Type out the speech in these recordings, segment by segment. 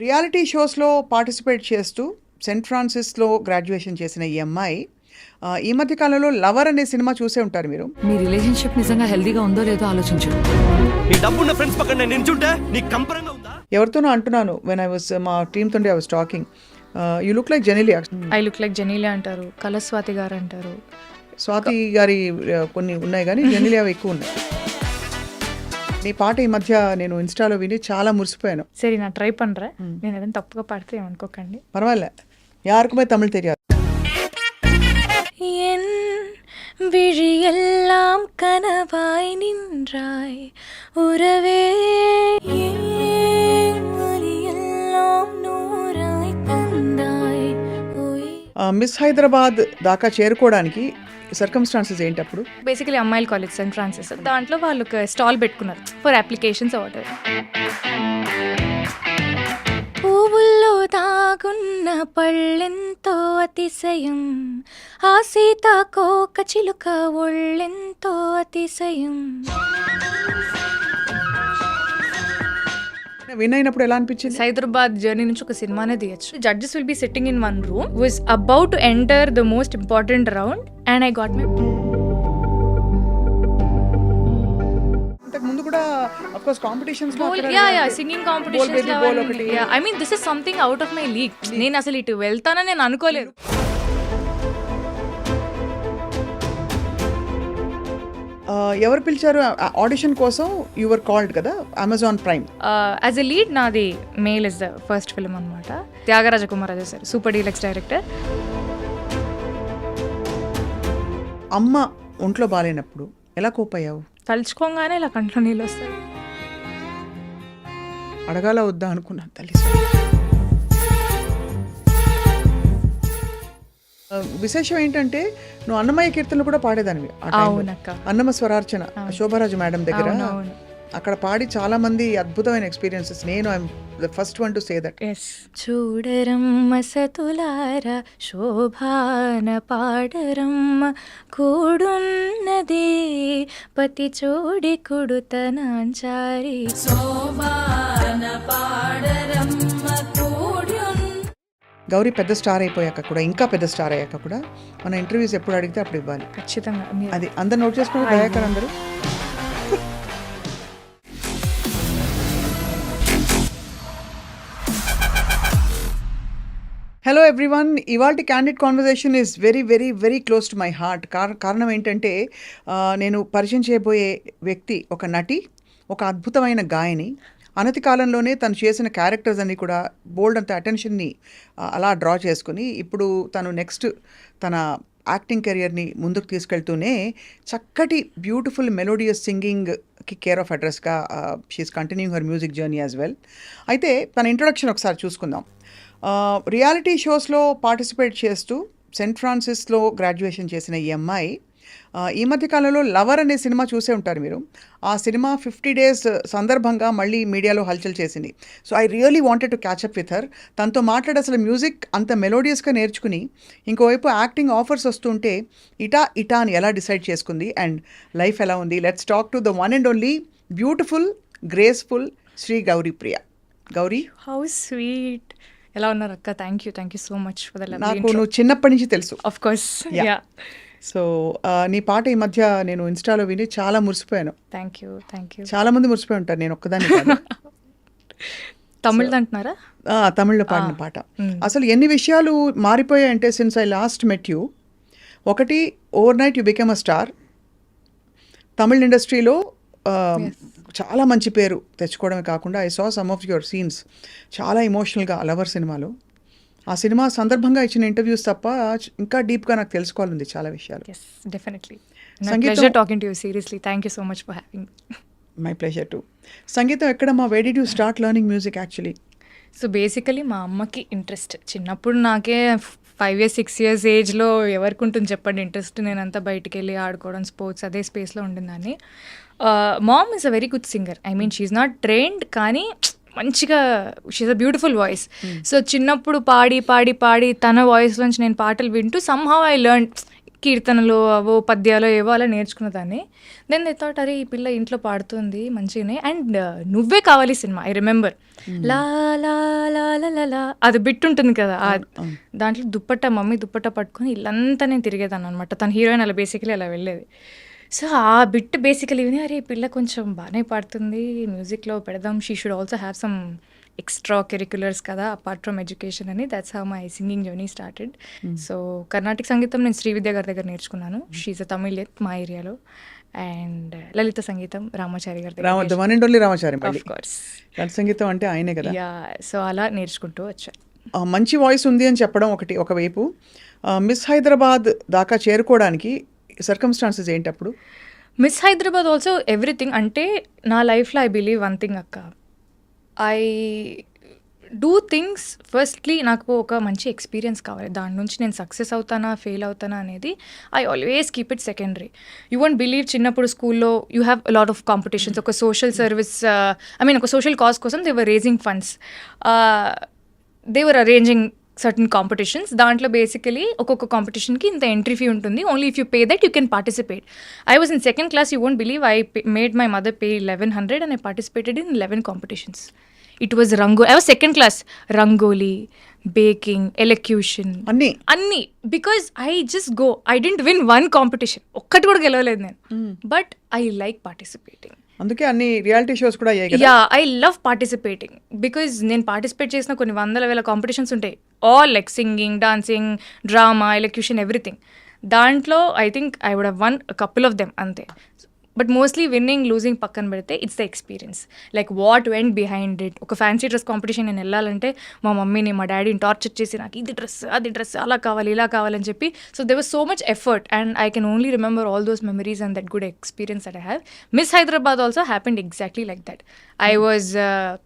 Reality షోస్లో participate చేస్తూ saint ఫ్రాన్సిస్లో గ్రాడ్యుయేషన్ చేసిన ఈ అమ్మాయి ఈ మధ్య కాలంలో లవర్ అనే సినిమా చూసే ఉంటారు మీరు. మీ రిలేషన్షిప్ నిజంగా హెల్దీగా ఉందో లేదో ఆలోచించు. నీ డబ్బున్న ఫ్రెండ్స్ పక్కన నేను నించుంటే నీ కంపరంగా ఉందా? ఎవరితోనో అంటున్నాను, వెన్ ఐ వాస్ మా టీమ్ తోటి I was talking, you look like Genelia. I look like Genelia అంటారు, కళస్వాతి గారు అంటారు. స్వాతి గారి కొన్ని ఉన్నాయి కానీ జెనీలియా ఎక్కువ ఉన్నాయి. నీ పాట ఈ మధ్య నేను ఇన్స్టాలో విని చాలా మురిసిపోయాను. సరే నా ట్రై పண்றேன். నేను ఏదైనా తప్పుగా పాడితే ఏమనుకోకండి. పర్వాలే, యారుకుమే తమిళ్ తెలియదు. என் விழியெல்லாம் கனவாய் நின்றாய் உறவே எல்லாம் நூறாய் தந்தாய். మిస్ హైదరాబాద్ దాకా చేరుకోవడానికి సర్కమ్స్టాన్సెస్ ఏంటి అప్పుడు? బేసికలీ అమ్మాయిల కాలేజ్ సెయింట్ ఫ్రాన్సిస్, దాంట్లో వాళ్ళు ఒక స్టాల్ పెట్టుకున్నారు ఫర్ అప్లికేషన్స్ ఆర్డర్. పువ్వుల్లో దాగున్న పళ్ళెంతో అతిశయం, ఆ సీతాకోక చిలుక ఒళ్ళెంతో అతిశయం. విన్ అయినప్పుడు ఎలా అనిపించింది? హైదరాబాద్ జర్నీ నుంచి ఒక సినిమానే తీయచ్చు. Judges will be sitting in one room, was about to enter the most important round and I got my. ముందు కూడా ఆఫ్ కోర్స్ కాంపిటీషన్స్ లో singing competitions, I mean this is something out of my league. నేను అసలు ఇటు వెళ్తానని నేను అనుకోలేదు. ఎవరు పిలిచారు ఆడిషన్ కోసం? యువర్ కాల్డ్ కదా, Amazon Prime. As a lead నాది male is the first film అనమాట. Thyagaraja Kumararaja sir, super deluxe director. అమ్మ ఒంట్లో బాగాలేనప్పుడు ఎలా కోపయ్యావు? తలుచుకోగానే ఇలా కంట్లో నీళ్ళు వస్తాయి. అడగాల వద్దా అనుకున్నాను తల్లి. విశేషం ఏంటంటే నువ్వు అన్నమయ్య కీర్తనలు కూడా పాడేదానివి. అన్నమ స్వరార్చన శోభరాజు మేడం దగ్గర అక్కడ పాడి చాలా మంది అద్భుతమైన ఎక్స్పీరియన్సెస్. నేను I'm the first one to say that. చూడరమ్మ సతులార శోభాన పాడరమ్మ కూడున్నదే పతి చోడి కుడుతనాంచారి. శోభాన పాడరమ్మ గౌరీ పెద్ద స్టార్ అయిపోయాక కూడా, ఇంకా పెద్ద స్టార్ అయ్యాక కూడా మన ఇంటర్వ్యూస్ ఎప్పుడు అడిగితే అప్పుడు ఇవ్వాలి. ఖచ్చితంగా. అది అందరు నోట్ చేసుకుని దయాకర్ అందరూ. హలో ఎవ్రీవన్, ఇవాల్టి candid conversation is very very very close to my heart. కారణం ఏంటంటే నేను పరిచయం చేయబోయే వ్యక్తి ఒక నటి, ఒక అద్భుతమైన గాయని. అనతి కాలంలోనే తను చేసిన క్యారెక్టర్స్ అన్నీ కూడా బోల్డ్ అంత అటెన్షన్ని అలా డ్రా చేసుకుని ఇప్పుడు తను నెక్స్ట్ తన యాక్టింగ్ కెరియర్ని ముందుకు తీసుకెళ్తూనే చక్కటి బ్యూటిఫుల్ మెలోడియస్ సింగింగ్కి కేర్ ఆఫ్ అడ్రస్గా she's continuing her music journey as well. అయితే తన ఇంట్రొడక్షన్ ఒకసారి చూసుకుందాం. రియాలిటీ షోస్లో పార్టిసిపేట్ చేస్తూ సెయింట్ ఫ్రాన్సిస్లో గ్రాడ్యుయేషన్ చేసిన ఈ అమ్మాయి ఈ మధ్య కాలంలో లవర్ అనే సినిమా చూసే ఉంటారు మీరు. ఆ సినిమా 50 days సందర్భంగా మళ్ళీ మీడియాలో హల్చల్ చేసింది. So I really wanted to catch up with her. తనతో మాట్లాడి అసలు మ్యూజిక్ అంత మెలోడియస్గా నేర్చుకుని ఇంకోవైపు యాక్టింగ్ ఆఫర్స్ వస్తుంటే ఇటా అని ఎలా డిసైడ్ చేసుకుంది అండ్ లైఫ్ ఎలా ఉంది. Let's talk to the one and only beautiful graceful Shri Gauri Priya. Gauri, how sweet. ఎలా ఉన్నారు అక్క? Thank you so much for the love. నాకు నువ్వు చిన్నప్పటి నుంచి తెలుసు. Of course. సో నీ పాట ఈ మధ్య నేను ఇన్స్టాలో విని చాలా మురిసిపోయాను. Thank you. చాలా మంది మురిసిపోయి ఉంటారు, నేను ఒక్కదాన్ని. తమిళ్ అంటున్నారా? తమిళ్లో పాడిన పాట. అసలు ఎన్ని విషయాలు మారిపోయాయంటే since I last met you. ఒకటి, overnight you became a star. Tamil ఇండస్ట్రీలో చాలా మంచి పేరు తెచ్చుకోవడమే కాకుండా I saw some of your scenes చాలా ఎమోషనల్గా లవర్ సినిమాలో. ఆ సినిమా సందర్భంగా ఇచ్చిన ఇంటర్వ్యూస్ తప్ప ఇంకా డీప్గా నాకు తెలుసుకోవాలంది చాలా విషయాలు. My pleasure to. సంగీతం ఎక్కడమ్మా? Where did you start learning music actually? So basically మా అమ్మకి ఇంట్రెస్ట్ చిన్నప్పుడు. నాకే 5 years 6 years ఏజ్లో ఎవరికి ఉంటుంది చెప్పండి ఇంట్రెస్ట్. నేనంతా బయటికి వెళ్ళి ఆడుకోవడం, స్పోర్ట్స్ అదే స్పేస్లో ఉండిందని. Mom is a very good singer. I mean she's not trained, కానీ మంచిగా she's a beautiful voice. So చిన్నప్పుడు పాడి పాడి పాడి తన వాయిస్ నుంచి నేను పాటలు వింటూ సమ్హౌ ఐ లెర్న్ కీర్తనలు అవో పద్యాలు ఏవో అలా నేర్చుకున్నదాన్ని. దెన్ దే థాట్ అరే ఈ పిల్ల ఇంట్లో పాడుతుంది మంచిగానే అండ్ నువ్వే కావాలి సినిమా ఐ రిమెంబర్ లా లా లా లా లా లా అది బిట్ ఉంటుంది కదా దాంట్లో దుప్పట్టా మమ్మీ దుప్పట్టా పట్టుకొని ఇల్లంతా నేను తిరిగేదాన్ని అనమాట. తన హీరోయిన్ అలా బేసికలీ అలా వెళ్ళేది. సో ఆ బిట్ బేసికలీ విని అరే ఈ పిల్ల కొంచెం బాగానే పాడుతుంది మ్యూజిక్లో పెడదాం she should also have some extra curriculars కదా అపార్ట్ ఫ్రమ్ ఎడ్యుకేషన్ అని that's how my singing journey started. So Karnataka సంగీతం నేను శ్రీవిద్య గారి దగ్గర నేర్చుకున్నాను. షీఈ్ అ తమిళియన్ మా ఏరియాలో. అండ్ లలిత సంగీతం రామాచారి గారి దగ్గర one and only Ramachari of course. లలిత సంగీతం అంటే ఆయనే కదా. యా సో అలా నేర్చుకుంటూ వచ్చా. మంచి వాయిస్ ఉంది అని చెప్పడం ఒకవైపు, మిస్ హైదరాబాద్ దాకా చేరుకోవడానికి సర్కమ్స్టాన్సెస్ ఏంటి అప్పుడు? Miss Hyderabad also everything. అంటే నా లైఫ్లో ఐ బిలీవ్ వన్ థింగ్ అక్క, ఐ డూ థింగ్స్ ఫస్ట్లీ నాకు ఒక మంచి ఎక్స్పీరియన్స్ కావాలి. దాని నుంచి నేను సక్సెస్ అవుతానా ఫెయిల్ అవుతానా అనేది I always keep it secondary. You won't believe చిన్నప్పుడు స్కూల్లో you have lot of competitions. ఒక సోషల్ సర్వీస్ ఒక సోషల్ కాజ్ కోసం they were raising funds, they were arranging certain competitions. దాంట్లో బేసికలీ ఒక్కొక్క కాంపిటీషన్కి ఇంత ఎంట్రీ ఫీ ఉంటుంది. Only if you pay that you can participate. I was in second class. You won't believe I made my mother pay 1100 and I participated in 11 competitions. It was I was second class. Rangoli, baking, elocution. అన్ని because I just go. I didn't win one competition, ఒక్కటి కూడా గెలవలేదు నేను. But I like participating. అందుకే అన్ని reality shows కూడా అయ్యాయి కదా. Ya I love participating because నేను పార్టిసిపేట్ చేసిన కొన్ని 100,000 కాంపిటీషన్స్ ఉంటాయి. All like singing, dancing, drama, elocution, everything. దాంట్లో I think I would have won couple of them అంతే. బట్ మోస్ట్లీ విన్నింగ్ లూజింగ్ పక్కన పెడితే it's the experience, like what went behind it. ఒక fancy dress competition నేను వెళ్ళాలంటే మా మమ్మీని మా డాడీని టార్చర్ చేసి నాకు ఇది డ్రెస్ అది డ్రెస్ అలా కావాలి ఇలా కావాలని చెప్పి. So there was so much effort and I can only remember all those memories and that good experience that I have. Miss Hyderabad also happened exactly like that. I was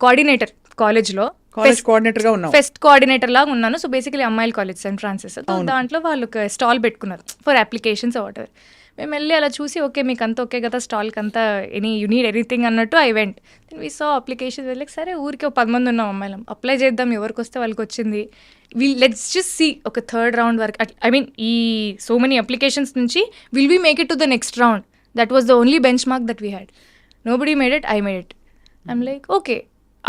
coordinator కాలేజ్లో. College coordinator గా ఉన్నావు. Fest coordinator లాగా ఉన్నాను. So basically అమ్మాయిల college Saint Francis. దాంట్లో వాళ్ళు ఒక stall పెట్టుకున్నారు ఫర్ అప్లికేషన్స్ వాట్ ఎవర్. మేము వెళ్ళి అలా చూసి ఓకే మీకు అంతా ఓకే కదా స్టాల్కి అంతా యూ నీడ్ ఎనీథింగ్ అన్నట్టు I went. Then we saw application వెళ్ళి సరే ఊరికి 10 మంది ఉన్నాం అమ్మాయిలం, అప్లై చేద్దాం ఎవరికి వస్తే వాళ్ళకి వచ్చింది. లెట్స్ జస్ట్ సీ ఒక థర్డ్ రౌండ్ వరకు ఈ సో మెనీ అప్లికేషన్స్ నుంచి will we make it to the next round. That was the only benchmark that we had. Nobody made it, I made it. I'm like okay.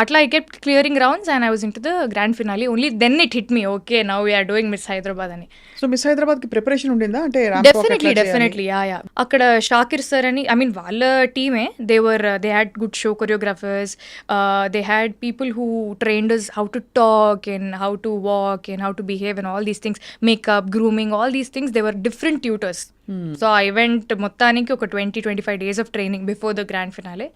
అట్లా I kept clearing rounds and I was in to the grand finale. Only then it hit me okay now we're doing Miss Hyderabad అని. So miss Hyderabad కి preparation ఉండిందా? అంటే definitely yeah. అక్కడ Shakir sir అని వాళ్ళ టీమే they had good show choreographers, they had people who trained us how to talk and how to walk and how to behave and all these things, makeup, grooming, all these things. They were different tutors. So I went మొత్తానికి ఒక 20-25 days of training before the grand finale.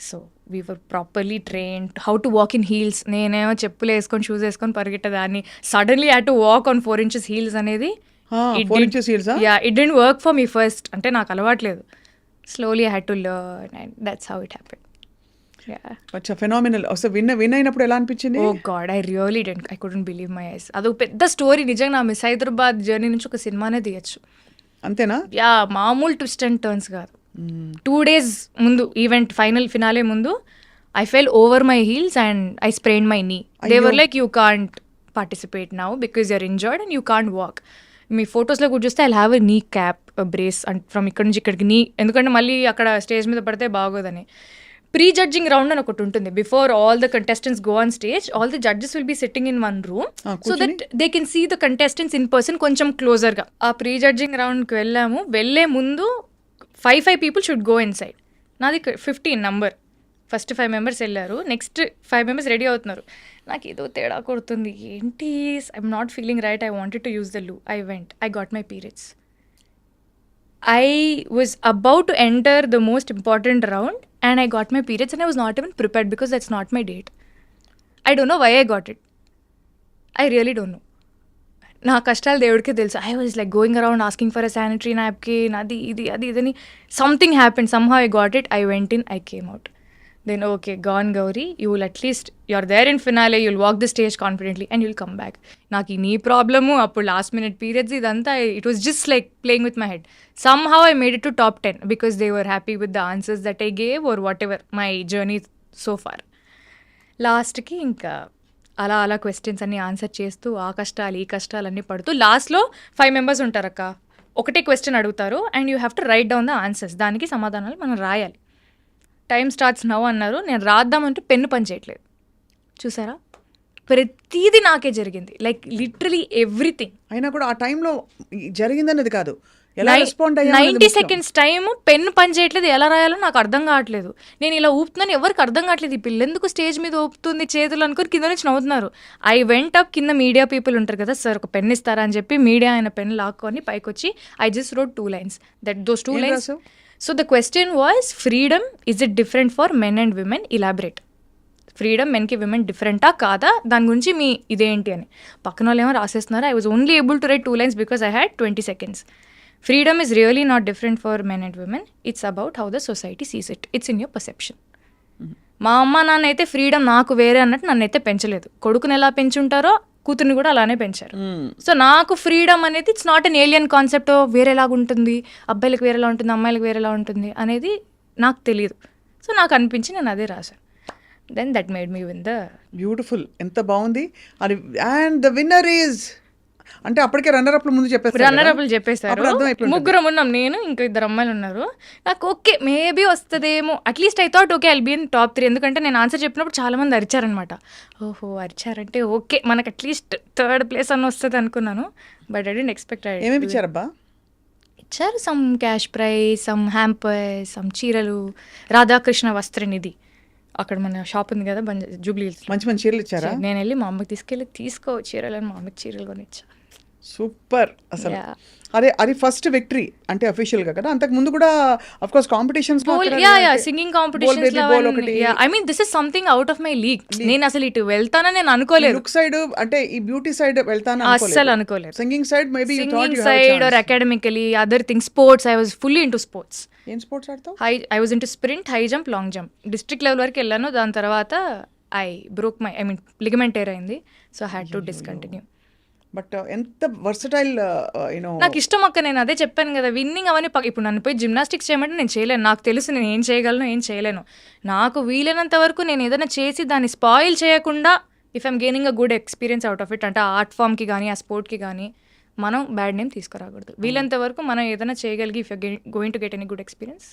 So we were properly trained how to walk in heels. నేనేమో చెప్పులు వేసుకొని shoes వేసుకొని పరిగెట్టేదాన్ని. Suddenly had to walk on 4 inches heels అనేది it didn't work for me first. అంటే నాకు అలవాట్లేదు. Slowly I had to learn and that's how it happened. Phenomenal. Win అయినప్పుడు ఎలా అనిపించింది? Oh God I really I couldn't believe my eyes. అదొక పెద్ద story నిజంగా. నా మిస్ హైదరాబాద్ జర్నీ నుంచి ఒక సినిమానే తీయచ్చు. అంతేనా? యా మామూలు ట్విస్ట్ అండ్ టర్న్స్ కాదు. 2 days ముందు ఈవెంట్ ఫినాలే ముందు I fell over my heels and I sprain my knee. They were like you can't participate now because you're injured and you can't walk. మీ ఫొటోస్లో కూడా చూస్తే I have a నీ cap brace and from ఇక్కడ నుంచి ఇక్కడికి నీ, ఎందుకంటే మళ్ళీ అక్కడ స్టేజ్ మీద పడితే బాగోదని. ప్రీ జడ్జింగ్ రౌండ్ అని ఒకటి ఉంటుంది. Before all the contestants go on stage, all the judges will be sitting in one room so that they can see the contestants in person కొంచెం క్లోజర్గా. ఆ ప్రీ జడ్జింగ్ రౌండ్కి వెళ్ళాము. వెళ్ళే ముందు 5 people should go inside. నాది 15 number. First 5 members వెళ్ళారు, next 5 members ready అవుతున్నారు. నాకు ఏదో తేడా కొడుతుంది, ఏంటి I'm not feeling right, I wanted to use the loo. I went, I got my periods. I was about to enter the most important round and I got my periods and I was not even prepared because that's not my date. I don't know why I got it. I really don't know. నా కష్టాలు దేవుడికే తెలుసు. I was like going around asking for a sanitary napkin, అది ఇదని. Something happened, somehow I got it. I went in, I came out. Then okay gone Gauri, you will at least you're there in finale, you will walk the stage confidently and you will come back. నాకు ఈ నీ problem, అప్పుడు last minute periods, ఇదంతా it was just like playing with my head. Somehow I made it to top 10 because they were happy with the answers that I gave or whatever my journey so far. లాస్ట్కి ఇంకా అలా questions అన్ని answer చేస్తూ ఆ కష్టాలు ఈ కష్టాలు అన్నీ పడుతూ లాస్ట్లో 5 members ఉంటారు అక్క. ఒకటే క్వశ్చన్ అడుగుతారు and you have to right down the answers, దానికి సమాధానాలు మనం రాయాలి. టైం స్టార్ట్స్ నవ్ అన్నారు, నేను రాద్దామంటే పెన్ను పని చేయట్లేదు. చూసారా, ప్రతిదీ నాకే జరిగింది, లైక్ లిటరలీ ఎవ్రీథింగ్. అయినా కూడా ఆ టైంలో జరిగిందనేది కాదు, ఎలా రెస్పాండ్ 90 seconds టైం పెన్ను పని చేయట్లేదు, ఎలా రాయాలో నాకు అర్థం కావట్లేదు. నేను ఇలా ఊపుతున్నాను, ఎవరికి అర్థం కావట్లేదు, ఈ పిల్ల ఎందుకు స్టేజ్ మీద ఊపుతుంది చేతులు అనుకుని కింద నుంచి నవ్వుతున్నారు. ఐ వెంట్ అప్, కింద మీడియా పీపుల్ ఉంటారు కదా, సార్ ఒక పెన్ ఇస్తారా అని చెప్పి మీడియా ఆయన పెన్ లాక్కొని పైకి వచ్చి I just wrote 2 lines. Those 2 lines. So the question was, freedom is it different for men and women, elaborate. Freedom మెన్కి విమెన్ డిఫరెంటా కాదా, దాని గురించి మీ ఇదేంటి అని. పక్కన వాళ్ళు ఏమో రాసేస్తున్నారు. I was only able to write 2 lines because I had 20 seconds. Freedom is really not different for men and women. It's about how the society sees it. It's in your perception. మా అమ్మ నాన్న అయితే freedom నాకు వేరే అన్నట్టు నన్ను అయితే పెంచలేదు. కొడుకుని ఎలా పెంచుంటారో కూతుర్ని కూడా అలానే పెంచారు. సో నాకు ఫ్రీడమ్ అనేది it's not an alien concept, వేరేలాగా ఉంటుంది, అబ్బాయిలకు వేరేలా ఉంటుంది, అమ్మాయిలకు వేరేలా ఉంటుంది అనేది నాకు తెలియదు. సో నాకు అనిపించి నేను అదే రాశాను. Then that made me win the beautiful. ఎంత బాగుంది అది. అండ్ ద విన్నర్ ఈజ్ అంటే అప్పటికే రన్నర్ అప్ ముందు చెప్పేస్తారు, రన్నర్ అప్లు చెప్పేశారు. ముగ్గురం ఉన్నాం, నేను ఇంకా 2 అమ్మాయిలు ఉన్నారు. నాకు ఓకే మేబీ వస్తుందేమో, at least I thought okay I'll be in top 3. ఎందుకంటే నేను ఆన్సర్ చెప్పినప్పుడు చాలా మంది అరిచారనమాట. ఓహో అరిచారంటే ఓకే మనకు అట్లీస్ట్ 3rd place అని వస్తుంది అనుకున్నాను. But I didn't expect. ఏమేమి ఇచ్చారబ్బా? ఇచ్చారు some cash prize, some hamper, some చీరలు, రాధాకృష్ణ వస్త్రనిధి, అక్కడ మన షాప్ ఉంది కదా జూబ్లీ హిల్స్, మంచి మంచి చీరలు ఇచ్చారా? నేను వెళ్ళి మా అమ్మకి తీసుకెళ్ళి తీసుకో చీరలు అని మా అమ్మకి చీరలు కొని ఇచ్చా. సూపర్ అసలు. అదే అది ఫస్ట్ విక్టరీ అంటే అఫీషియల్ గా కదా. అంతకు ముందు కూడా of course competitions, singing competitions, I mean this is something out of my league. నేను అసలు ఇటు వెళ్తానని నేను అనుకోలేదు. లుక్ సైడ్ అంటే ఈ బ్యూటీ సైడ్ వెళ్తాను అస్సలు అనుకోలేదు. Singing side maybe singing side or academically other things. Sports I was fully into sports. ఏం స్పోర్ట్స్ ఆడతావు? I was into sprint, high jump, long jump. District level వరకు వెళ్ళాను. దాని తర్వాత I broke my ligament tear అయింది. So I had to discontinue. But ఎంత versatile you know. నాకు ఇష్టం అక్క, నేను అదే చెప్పాను కదా, విన్నింగ్ అవన్నీ ఇప్పుడు నన్ను పోయి జిమ్నాస్టిక్స్ చేయమంటే నేను చేయలేను. నాకు తెలుసు నేను ఏం చేయగలను ఏం చేయలేను. నాకు వీలైనంత వరకు నేను ఏదైనా చేసి దాన్ని స్పాయిల్ చేయకుండా, if I'm gaining a good experience out of it, అంటే ఆ ఆర్ట్ ఫామ్కి కానీ ఆ స్పోర్ట్కి కానీ మనం బ్యాడ్ నేమ్ తీసుకురాకూడదు. వీలైనంత వరకు మనం ఏదైనా చేయగలిగి, if you going to get any good experience,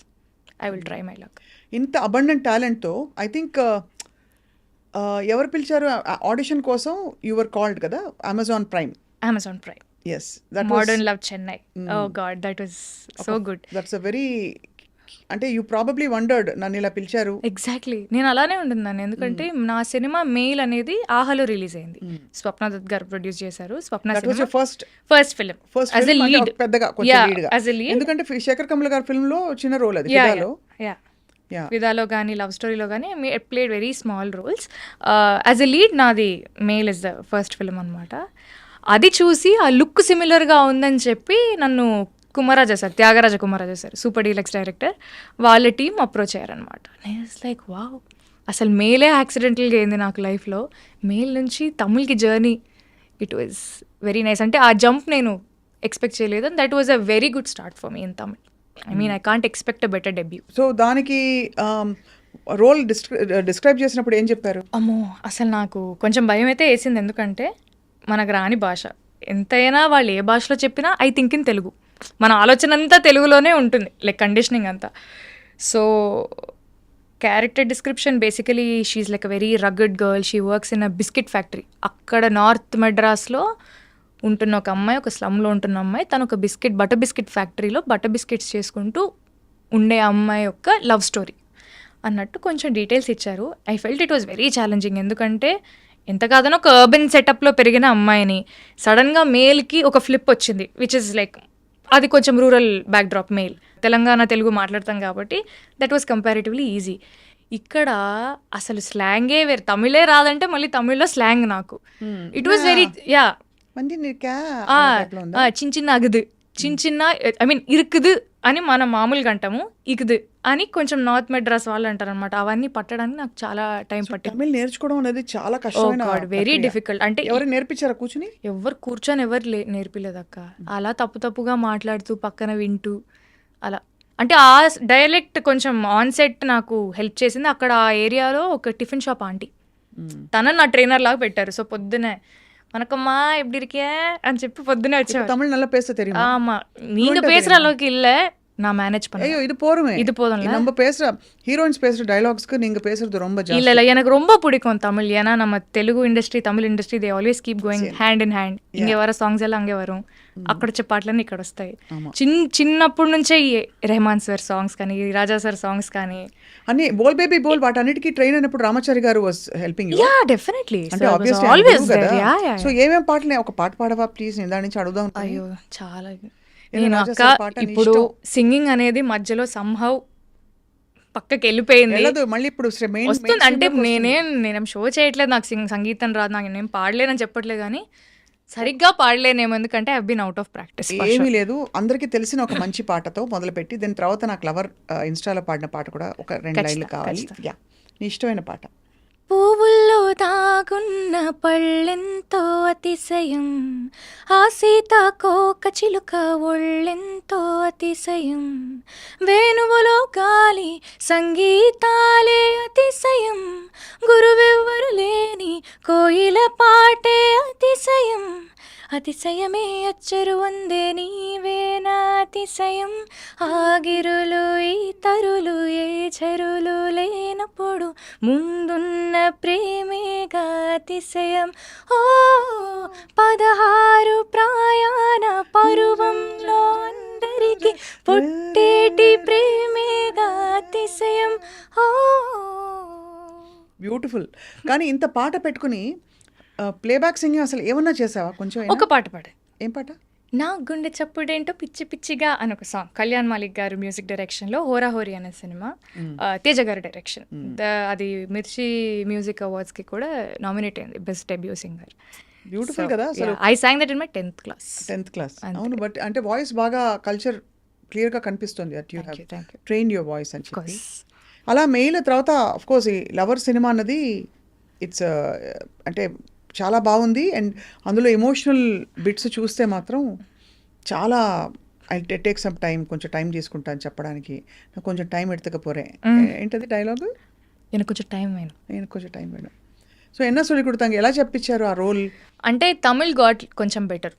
I will try my luck. ఇంత అబండెంట్ టాలెంట్తో ఐ థింక్ ఎవరు పిలిచారు ఆడిషన్ కోసం? యువర్ కాల్డ్ కదా, Amazon Prime. Yes, that Modern Love Chennai. Oh God, that was so good. That's a very, అంటే you probably wondered నన్ను ఇలా పిలిచారు. ఎగ్జాక్ట్లీ, నేను అలానే ఉంటున్నాను. ఎందుకంటే నా సినిమా మెయిల్ అనేది ఆహాలో రిలీజ్ అయింది. స్వప్న దత్ గారు ప్రొడ్యూస్ చేశారు. Swapna first film as a lead, పెద్దగా యాజ్ ఎ లీడ్. ఎందుకంటే శేఖర్ కమల్ గారి ఫిల్మ్ లో చిన్న రోల్ అది. విదాలో కానీ లవ్ స్టోరీలో కానీ played very small roles. As a lead నాది Mail is the first film అనమాట. అది చూసి ఆ లుక్ సిమిలర్గా ఉందని చెప్పి నన్ను Kumararaja sir, Thiagaraja Kumararaja sir, super deluxe director, వాళ్ళ టీం అప్రోచ్ అయ్యారనమాట. నేను లైక్ వావ్, అసలు మెయిలే యాక్సిడెంటల్గా అయింది నాకు లైఫ్లో. మెయిల్ నుంచి తమిళ్కి journey, it was very nice. అంటే ఆ జంప్ నేను ఎక్స్పెక్ట్ చేయలేదు. And that was a very good start for me in Tamil. I mean I can't expect a better debut. So దానికి రోల్ డిస్క్రైబ్ చేసినప్పుడు ఏం చెప్పారు? అమ్మో, అసలు నాకు కొంచెం భయం అయితే వేసింది. ఎందుకంటే మనకు రాని భాష, ఎంతైనా వాళ్ళు ఏ భాషలో చెప్పినా ఐ థింక్ ఇన్ తెలుగు. మన ఆలోచన అంతా తెలుగులోనే ఉంటుంది, లైక్ కండిషనింగ్ అంతా. So character description basically she like a very rugged girl. She works in a biscuit factory. అక్కడ నార్త్ మెడ్రాస్లో ఉంటున్న ఒక అమ్మాయి, ఒక స్లమ్లో ఉంటున్న అమ్మాయి, తను ఒక బటర్ బిస్కెట్ ఫ్యాక్టరీలో బటర్ బిస్కెట్స్ చేసుకుంటూ ఉండే అమ్మాయి యొక్క లవ్ స్టోరీ అన్నట్టు కొంచెం డీటెయిల్స్ ఇచ్చారు. I felt it was very challenging. ఎందుకంటే ఎంత కాదనో ఒక అర్బన్ సెటప్లో పెరిగిన అమ్మాయిని సడన్గా మేల్కి ఒక ఫ్లిప్ వచ్చింది, విచ్ ఇస్ లైక్ అది కొంచెం rural backdrop. Male Telangana Telugu మాట్లాడతాం కాబట్టి దట్ వాజ్ కంపారిటివ్లీ ఈజీ. ఇక్కడ అసలు స్లాంగే వేరు, తమిళే రాదంటే మళ్ళీ తమిళ్లో స్లాంగ్ నాకు. ఇట్ వాజ్ వెరీ చిన్న చిన్న అగుదు, చిన్న చిన్న ఐ మీన్ ఇరుకుదు అని మనం మామూలుగా అంటాము, ఇకుదు అని కొంచెం నార్త్ మెడ్రాస్ వాళ్ళు అంటారు అనమాట. అవన్నీ పట్టడానికి నాకు చాలా టైం పట్టింది. తమిళ్ నేర్చుకోవడం అనేది చాలా కష్టమైన, వెరీ డిఫికల్ట్. అంటే ఎవరు నేర్పించారా కూర్చుని? ఎవరు కూర్చొని ఎవరు నేర్పిలేదు అక్క. అలా తప్పుగా మాట్లాడుతూ పక్కన వింటూ అలా. అంటే ఆ డైలెక్ట్ కొంచెం ఆన్సెట్ నాకు హెల్ప్ చేసింది. అక్కడ ఆ ఏరియాలో ఒక టిఫిన్ షాప్ ఆంటీ, తనని నా ట్రైనర్ లాగా పెట్టారు. సో పొద్దునే வணக்கம்மா எப்படி இருக்கிய అని చెప్పి పొద్దునే వచ్చేవారు. தமிழ் நல்லா பேச தெரியுமா? ஆமா, நீங்க பேசுற அளவுக்கு இல்ல, நான் மேனேஜ் ஐயோ பண்ணுவேன். இது போருமே. இது போதும்ல. நம்ம பேசுற ஹீரோயின்ஸ் பேசுற டயலாக்ஸ்க்கு நீங்க பேசுறது ரொம்ப இல்ல ஜாஸ்தி. இல்ல, எனக்கு ரொம்ப பிடிக்கும் தமிழ். ஏன்னா நம்ம Telugu industry, Tamil industry, they always keep going hand in hand. ఇంగే వర సాంగ్స్ ఎல்லாம் అంగే వరం, అక్కడ వచ్చే పాటలన్నీ ఇక్కడ వస్తాయి. చిన్నప్పటి నుంచే ఈ రెహమాన్ సార్ సాంగ్స్ కానీ, రాజా సార్ సాంగ్స్ కానీ, అన్ని బోల్ బేబీ బోల్ వాటన్నిటికీ ట్రైన్ అయినప్పుడు రామాచారి గారు was helping you. Yeah definitely, అంటే ఆబ్వియస్లీ ఆల్వేస్ కదా. దేర్. Yeah yeah. సో ఏమేం పాటలు, ఒక పాట పాడవా ప్లీజ్, నేను దాని నుంచి అడుగుదాం. అయ్యో చాలా. నేను నేను రాజా అక్క సార్ పాట నీ ఇప్పుడు ఇష్టం. సింగింగ్ అనేది మధ్యలో సంహౌ పక్కకి వెళ్ళిపోయింది. వెళ్ళదు మళ్ళీ ఇప్పుడు మెయిన్ వస్తుంది అంటే నేనేం షో చేయట్లేదు, నాకు సంగీతం రాదు, నాకు నేను పాడలేనని చెప్పట్లేదు, కానీ సరిగ్గా పాడలేనేమో, ఎందుకంటే I been out of practice. ఏమీ లేదు, అందరికీ తెలిసిన ఒక మంచి పాటతో మొదలుపెట్టి దాని తర్వాత నాకు లవర్ ఇన్స్టాలో పాడిన పాట కూడా ఒక 2 లైన్లు కావాలి. యా, నీ ఇష్టమైన పాట. పువ్వుల్లో దాగున్న పళ్ళెంతో అతిశయం, ఆ సీతాకోక చిలుక ఒళ్ళెంతో అతిశయం, వేణువులో గాలి సంగీతాలే అతిశయం, గురువెవ్వరు లేని కోయిల పాటే అతిశయం, అతిశయమే అచ్చరు వందే నీవేనా అతిశయం, ఆగిరులు ఈ తరులు ఏ చెరులు లేనప్పుడు ముందున్న ప్రేమేగా అతిశయం, ఓ 16 ప్రయాణ పరువంలో అందరికి పుట్టేటి ప్రేమేగా అతిశయం, ఓ. బ్యూటిఫుల్. కానీ ఇంత పాట పెట్టుకుని ప్లేబ్యాక్ సింగింగ్ అసలు ఏమన్నా చేసావా కొంచెం? ఒక పాట పాడే. ఏం పాట? నా గుండె చప్పుడేంటో పిచ్చి పిచ్చిగా అని ఒక సాంగ్, కళ్యాణ్ మాలిక్ గారు మ్యూజిక్ డైరెక్షన్లో, హోరా హోరీ అనే సినిమా, తేజ గారి డైరెక్షన్. అది మిర్చి మ్యూజిక్ అవార్డ్స్కి కూడా నామినేట్ అయింది బెస్ట్ డెబ్యూ సింగర్. బ్యూటిఫుల్ కదా అసలు. I song that in my 10th class. 10th class. అవును, బట్ అంటే వాయిస్ బాగా కల్చర్ క్లియర్గా కనిపిస్తుంది. That you Thank you. Have train your voice అని చెప్పి. అలా మెయిల్ తర్వాత ఆఫ్ కోర్స్ ఈ లవర్ సినిమా అన్నది ఇట్స్ అంటే చాలా బాగుంది. అండ్ అందులో ఎమోషనల్ బిట్స్ చూస్తే మాత్రం చాలా ఐ టేక్ సమ్ టైం, కొంచెం టైం తీసుకుంటాను చెప్పడానికి, నాకు కొంచెం టైం ఎడతకపోరే. ఏంటది డైలాగ్? నేను కొంచెం టైం వేను. నేను కొంచెం టైం వేయడం. సో ఎన్న సొలి కొడతాంగ ఎలా చెప్పించారు ఆ రోల్? అంటే తమిళ్ గాట్ కొంచెం బెటర్.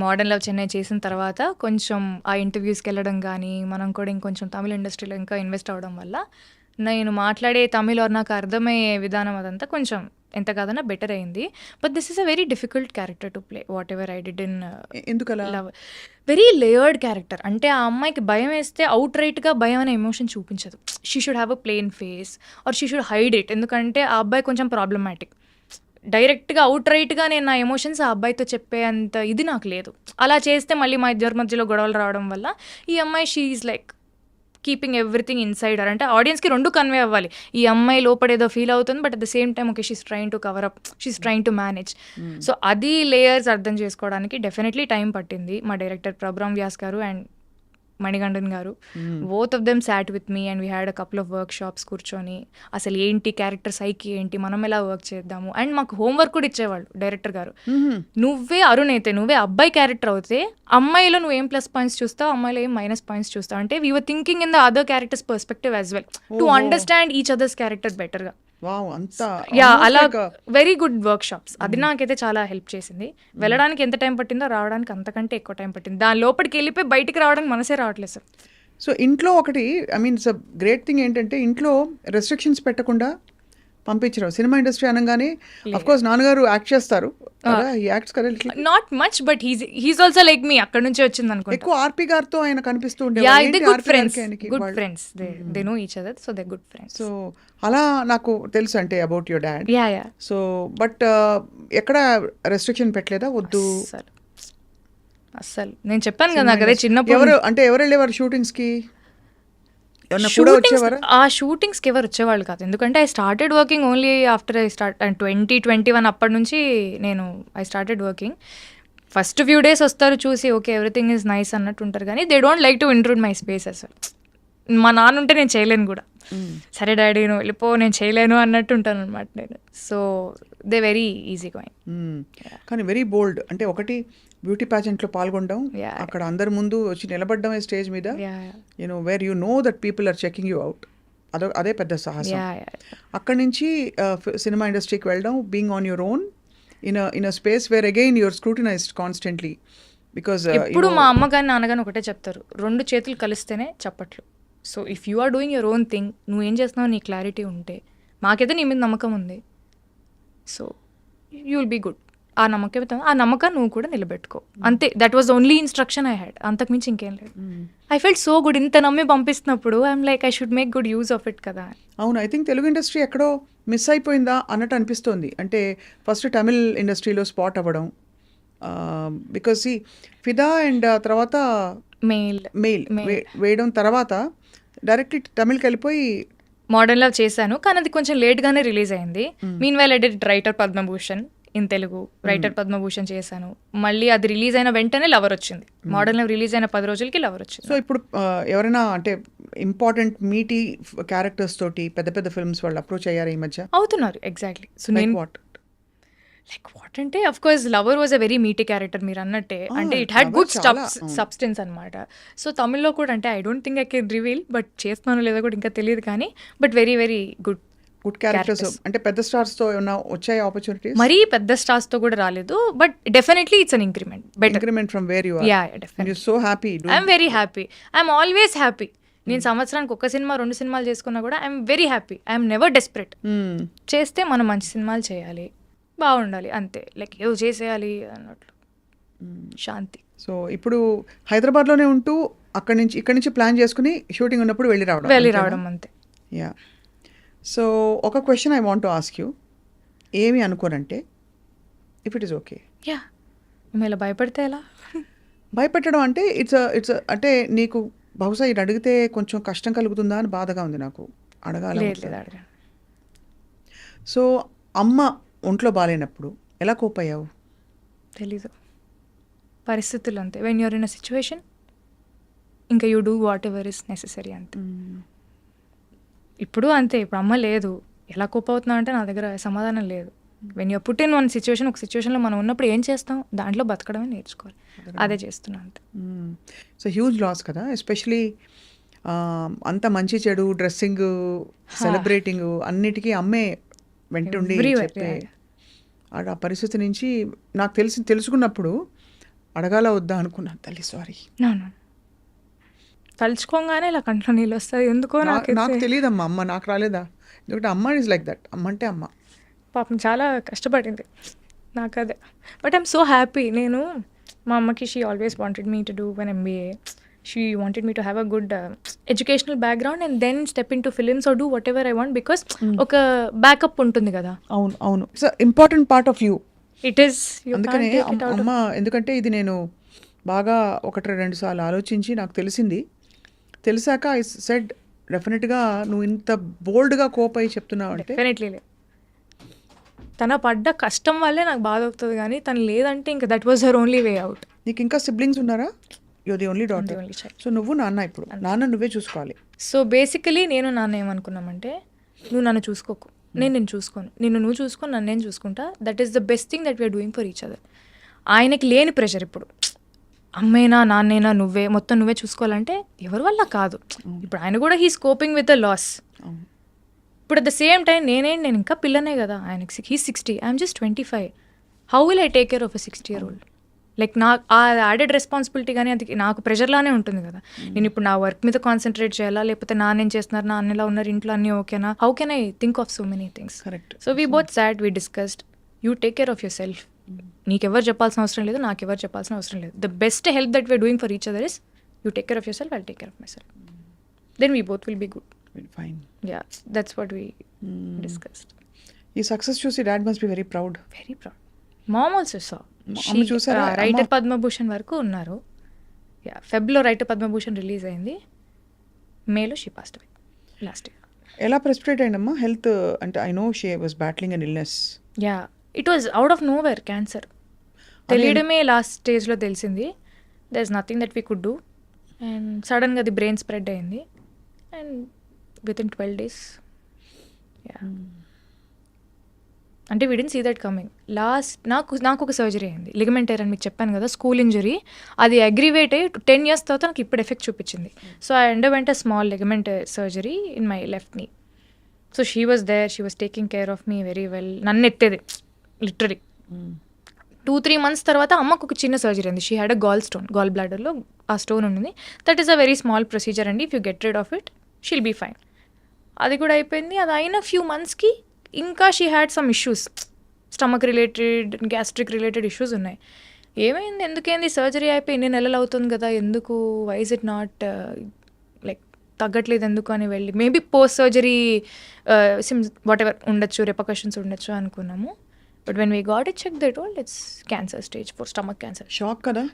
మోడర్న్ లవ్ చెన్నై చేసిన తర్వాత కొంచెం ఆ ఇంటర్వ్యూస్కి వెళ్ళడం కానీ, మనం కూడా ఇంకొంచెం తమిళ ఇండస్ట్రీలో ఇంకా ఇన్వెస్ట్ అవ్వడం వల్ల నేను మాట్లాడే తమిళ్ నాకు అర్థమయ్యే విధానం అదంతా కొంచెం ఎంత కాదన్నా బెటర్ అయింది. But this is a very difficult character to play, what ever I did in ఎందుకలా? లవ్. Very layered character. అంటే ఆ అమ్మాయికి భయం వేస్తే అవుట్ రైట్గా భయం అనే ఎమోషన్ చూపించదు. She should have a plain face or she should hide it. ఎందుకంటే ఆ అబ్బాయి కొంచెం ప్రాబ్లమాటిక్. డైరెక్ట్గా అవుట్ రైట్గా నేను నా ఎమోషన్స్ ఆ అబ్బాయితో చెప్పే అంత ఇది నాకు లేదు. అలా చేస్తే మళ్ళీ మా ఇద్దరి మధ్యలో గొడవలు రావడం వల్ల ఈ అమ్మాయి she is like keeping everything inside her. అంటే ఆడియన్స్కి రెండు కన్వే అవ్వాలి, ఈ అమ్మాయి లోపడేదో ఫీల్ అవుతుంది, but at the same time okay she's trying to cover up, she's trying to manage. So అది లేయర్స్ అర్థం చేసుకోవడానికి డెఫినెట్లీ టైం పట్టింది. మా డైరెక్టర్ ప్రభ్రామ్ వ్యాస్ గారు అండ్ మణిగండన్ గారు, both of them sat with me and we had a couple of work shops కూర్చొని అసలు ఏంటి క్యారెక్టర్ సైకి ఏంటి, మనం ఎలా వర్క్ చేద్దాము. అండ్ మాకు హోంవర్క్ కూడా ఇచ్చేవాళ్ళు డైరెక్టర్ గారు. నువ్వే అరుణ్ అయితే, నువ్వే అబ్బాయి క్యారెక్టర్ అవుతే అమ్మాయిలో నువ్వు ఏం ప్లస్ పాయింట్స్ చూస్తావు, అమ్మాయిలో ఏం మైనస్ పాయింట్స్ చూస్తావు. అంటే we were thinking in the other characters perspective as well to understand each others characters బెటర్గా. యా, అలా వెరీ గుడ్ వర్క్ షాప్స్. అది నాకైతే చాలా హెల్ప్ చేసింది. వెళ్ళడానికి ఎంత టైం పట్టిందో రావడానికి అంతకంటే ఎక్కువ టైం పట్టింది. దాని లోపలికి వెళ్ళిపోయి బయటికి రావడానికి మనసే రావట్లేదు సార్. సో ఇంట్లో ఒకటి I mean it's great thing ఏంటంటే ఇంట్లో రెస్ట్రిక్షన్స్ పెట్టకుండా పంపించడం. సినిమా ఇండస్ట్రీ అనగానే అఫ్ కోర్స్ నాన్నగారు యాక్ట్ చేస్తారు, not much but he's also like me, అక్కడ నుంచే వచ్చింది అనుకుంటా. ఎక్కువ ఆర్పి గారితో ఆయన కనిపిస్తూ good friends, they know each other, so they good friends. So అలా నాకు తెలుసు అంటే about your dad. Yeah yeah. So but ఎక్కడ రెస్ట్రిక్షన్ పెట్టలేదా? వద్దు అస్సలు. నేను చెప్పాను కదా నాకు అదే చిన్నప్పుడు. ఎవరు వెళ్ళేవారు షూటింగ్స్ కి? ఆ షూటింగ్స్కి ఎవరు వచ్చేవాళ్ళు కాదు, ఎందుకంటే I started working only after 2021. అప్పటి నుంచి నేను I started working. First few days వస్తారు చూసి ఓకే ఎవ్రీథింగ్ ఈజ్ నైస్ అన్నట్టు ఉంటారు, కానీ they don't like to intrude my space అసలు. మా నాన్న ఉంటే నేను చేయలేను కూడా, సరే డాడీ నువ్వు వెళ్ళిపో నేను చేయలేను అన్నట్టు ఉంటాను అనమాట నేను. So they very easy going. కానీ వెరీ బోల్డ్. అంటే ఒకటి బ్యూటీ ప్యాజెంట్లో పాల్గొనడం, అక్కడ అందరి ముందు వచ్చి నిలబడడమే స్టేజ్ మీద, you know where you know that people are checking you out, అదే పెద్ద సాహసం. అక్కడి నుంచి సినిమా ఇండస్ట్రీకి వెళ్ళడం, being on your own, in a space where again you're scrutinized constantly because ఎప్పుడు మా అమ్మగాని నాన్నగాని ఒకటే చెప్తారు, 2 చేతులు కలిస్తేనే చప్పట్లు. So if you are doing your own thing, నువ్వు ఏం చేస్తున్నావు నీ క్లారిటీ ఉంటే, మాకైతే నీ మీద నమ్మకం ఉంది, so you will be good. ఆ నమ్మకం నువ్వు కూడా నిలబెట్టుకో అంతే. That was only instruction I had, అంతకుమించి ఇంకేం లేదు. ఐ ఫెల్ట్ సో గుడ్, ఇంత నమ్మి పంపిస్తున్నప్పుడు I'm like I should make good use of it కదా. అవును, ఐ థింక్ తెలుగు ఇండస్ట్రీ ఎక్కడో మిస్ అయిపోయిందా అన్నట్టు అనిపిస్తోంది. అంటే ఫస్ట్ తమిళ్ ఇండస్ట్రీలో స్పాట్ అవ్వడం, బికాజ్ ఫిదా అండ్ తర్వాత మెయిల్ వేయడం, తర్వాత డైరెక్ట్లీ తమిళ్కి వెళ్ళిపోయి మోడర్న్లో చేశాను, కానీ అది కొంచెం లేట్గానే రిలీజ్ అయింది. Mean while I did writer Padma Bhushan in Telugu, writer Padma Bhushan చేశాను. మళ్ళీ అది రిలీజ్ అయిన వెంటనే లవర్ వచ్చింది. మోడర్న్లో రిలీజ్ అయిన 10 రోజులకి లవర్ వచ్చింది. సో ఇప్పుడు ఎవరైనా అంటే ఇంపార్టెంట్ మీటీ క్యారెక్టర్స్ తోటి పెద్ద పెద్ద ఫిల్మ్స్ వాళ్ళు అప్రోచ్ అయ్యారు ఈ మధ్య? అవుతున్నారు, ఎగ్జాక్ట్లీ. సో నేను లైక్ వాట్ అంటే of course lover was a very Meitei character మీరు అన్నట్టే. అంటే ఇట్ హ్యాడ్ గుడ్ సబ్స్టెన్స్ అనమాట. సో తమిళ్లో కూడా అంటే I don't think I can reveal, but చేస్తున్నానో లేదో కూడా ఇంకా తెలియదు, కానీ but very very good characters. అంటే పెద్ద స్టార్స్ తో ఏమైనా వచ్చాయి ఆపర్చునిటీస్? మరీ పెద్ద స్టార్స్ తో కూడా రాలేదు, but definitely it's an increment, better increment from where you are. Yeah definitely. You so happy. I'm very happy, I'm always happy. నేను సంవత్సరానికి 1 సినిమా 2 సినిమాలు చేసుకున్నా కూడా I'm very happy. I'm never desperate. చేస్తే మనం మంచి సినిమాలు చేయాలి, బాగుండాలి, అంతే. లైక్ ఏదో చేసేయాలి అన్నట్లు శాంతి. సో ఇప్పుడు హైదరాబాద్లోనే ఉంటూ ఇక్కడి నుంచి ప్లాన్ చేసుకుని షూటింగ్ ఉన్నప్పుడు వెళ్ళి రావడం అంతే. యా. సో ఒక question I want to ask you. ఏమి అనుకోనంటే, if it is okay. Yeah, మేము ఇలా భయపడితే ఎలా? భయపెట్టడం అంటే ఇట్స్ అంటే నీకు బహుశా ఇది అడిగితే కొంచెం కష్టం కలుగుతుందా అని బాధగా ఉంది నాకు, అడగాలి. సో అమ్మ ఒంట్లో బాగాలేనప్పుడు ఎలా కోప్ అయ్యావు? తెలీదు, పరిస్థితులు అంతే. When you're in a situation ఇంకా you do whatever is necessary అంతే. ఇప్పుడు అంతే. ఇప్పుడు అమ్మ లేదు, ఎలా కోప్ అవుతున్నావు అంటే నా దగ్గర సమాధానం లేదు. When you're put in one situation, ఒక సిచ్యువేషన్లో మనం ఉన్నప్పుడు ఏం చేస్తాం, దాంట్లో బతకడమే నేర్చుకోవాలి. అదే చేస్తున్నా అంతే. సో హ్యూజ్ లాస్ కదా, ఎస్పెషలీ అంత మంచి చెడు, డ్రెస్సింగ్, సెలబ్రేటింగ్ అన్నిటికీ అమ్మే వెంటుండి చెప్పే ఆ పరిస్థితి నుంచి నాకు తెలుసుకున్నప్పుడు అడగాల వద్దా అనుకున్నాను. తల్లి సారీ. తలుచుకోగానే ఇలా కంట్లో నీళ్ళు వస్తుంది ఎందుకో. నాకు తెలియదమ్మా, అమ్మ నాకు రాలేదా? ఎందుకంటే అమ్మ ఈజ్ లైక్ దట్. అమ్మ అంటే అమ్మ పాపం చాలా కష్టపడింది నాకు అదే. But I'm so happy. నేను మా అమ్మకి she always wanted me to do one MBA. She wanted me to have a good educational background and then step in to films or do whatever I want, because ఒక backup ఉంటుంది కదా. అవును it's important part of you. It is. అందుకనే అమ్మ, ఎందుకంటే ఇది నేను బాగా 1-2 సార్లు ఆలోచించి నాకు తెలిసాక ఐ సెడ్ డెఫినెట్గా నువ్వు ఇంత బోల్డ్గా కోప్ అయ్యి చెప్తున్నావు అంటే. డెఫినెట్లీ తన పడ్డ కష్టం వల్లే నాకు బాధ అవుతుంది, కానీ తను లేదంటే ఇంకా that was her only way out. నీకు ఇంకా సిబ్లింగ్స్ ఉన్నారా? You're the only daughter. So నువ్వు నాన్న, ఇప్పుడు నాన్న నువ్వే చూసుకోవాలి. సో బేసికలీ నేను నాన్న ఏమనుకున్నామంటే, నువ్వు నన్ను చూసుకోకు, నేను చూసుకోను, నువ్వు చూసుకొని నన్ను నేను చూసుకుంటా. That is the best thing that we're doing for each other. ఆయనకి లేని ప్రెషర్ ఇప్పుడు, అమ్మేనా నాన్నేనా మొత్తం నువ్వే చూసుకోవాలంటే ఎవరి వల్ల కాదు. ఇప్పుడు ఆయన కూడా he's coping with the loss. ఇప్పుడు అట్ ద సేమ్ టైం నేను ఇంకా పిల్లనే కదా, ఆయనకి he's 60, I'm just 25. How will I take care of a 60-year-old? Like నాకు ఆ యాడెడ్ రెస్పాన్సిబిలిటీ కానీ అది నాకు ప్రెషర్లానే ఉంటుంది కదా. నేను ఇప్పుడు నా వర్క్ మీద కాన్సన్ట్రేట్ చేయాలా, లేకపోతే నాన్నేం చేస్తున్నారు, నాన్నలా ఉన్నారు, ఇంట్లో అన్నీ ఓకేనా, how can I think of so many things. Correct. So we both sat, we discussed, you take care of yourself. నీకెవరు చెప్పాల్సిన అవసరం లేదు, నాకెవరు చెప్పాల్సిన అవసరం లేదు. The best help that we're doing for each other is you take care of yourself, I'll take care of myself. Then we both will be good. Fine. Yeah, that's what we discussed. ఈ success చూసి dad must be very proud. Very proud. Mom also saw. చూసారా? Writer Padmabhushan వరకు ఉన్నారు. Yeah, ఫెబ్లో Writer Padmabhushan release అయింది, మేలో she passed away last year. ఎలా precipitate అయిందమ్మా హెల్త్ అంటే? I know she was battling an illness. Yeah, it was out of nowhere cancer. తెలియడమే లాస్ట్ స్టేజ్లో తెలిసింది. There is nothing that we could do. And సడన్గా అది బ్రెయిన్ స్ప్రెడ్ అయింది and within 12 days. Yeah, అంటే we didn't see that coming. నాకు ఒక surgery అయింది, లిగమెంట్ టైర్ అని మీకు చెప్పాను కదా, స్కూల్ ఇంజరీ. అది అగ్రివేట్ అయ్యి 10 years తర్వాత నాకు ఇప్పుడు ఎఫెక్ట్ చూపించింది. So I underwent a small ligament surgery in my left knee. So she was there, she was taking care of me very well. నన్ను ఎత్తేది లిటరలీ 2-3 months తర్వాత అమ్మకు ఒక చిన్న సర్జరీ ఉంది. షీ హ్యాడ్ అ గాల్ బ్లాడర్లో ఆ స్టోన్ ఉంది. That is a very small procedure అండి. If you get rid of it she'll be fine. అది కూడా అయిపోయింది. అది అయిన ఫ్యూ మంత్స్కి ఇంకా she had some issues, stomach related, gastric related issues ఉన్నాయి. ఏమైంది, ఎందుకేంది, సర్జరీ అయిపోయి ఎన్ని నెలలు అవుతుంది కదా, ఎందుకు, why is it not like తగ్గట్లేదు ఎందుకు అని వెళ్ళి మేబీ పోస్ట్ సర్జరీ సిమ్స్ వాట్ ఎవర్ ఉండొచ్చు, రిపర్కషన్స్ ఉండొచ్చు అనుకున్నాము. But when we got it check they told it's cancer stage 4, stomach cancer. Shock కదా.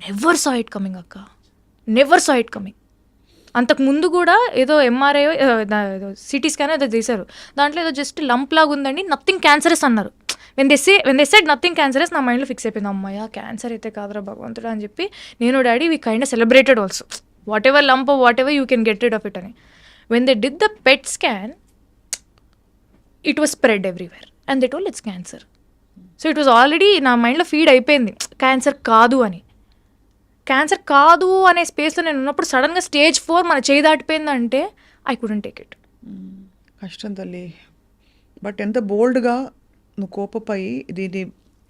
నెవర్ సా ఇట్ కమింగ్ అక్క, నెవర్ సా ఇట్ కమింగ్. అంతకు ముందు కూడా ఏదో ఎంఆర్ఐ సిటీ స్కాన్ ఏదో తీశారు, దాంట్లో ఏదో జస్ట్ లంప్ లాగా ఉందండి, నథింగ్ క్యాన్సరస్ అన్నారు. When they said nothing cancerous, నా మైండ్లో ఫిక్స్ అయిపోయింది, అమ్మాయ క్యాన్సర్ అయితే కాదురా భగవంతుడా అని చెప్పి నేను daddy we kind celebrated also, whatever lump whatever you can get rid of it అని. When they did the PET scan it was spread everywhere and they told it's cancer. So it was already నా మైండ్లో feed అయిపోయింది cancer కాదు అని. Cancer కాదు అనే స్పేస్లో నేను ఉన్నప్పుడు సడన్గా స్టేజ్ 4 మన చేయి దాటిపోయిందంటే ఐ కుడెంట్ టేక్ ఇట్. కష్టం తల్లి. బట్ ఎంత బోల్డ్గా నువ్వు కోపపై దీన్ని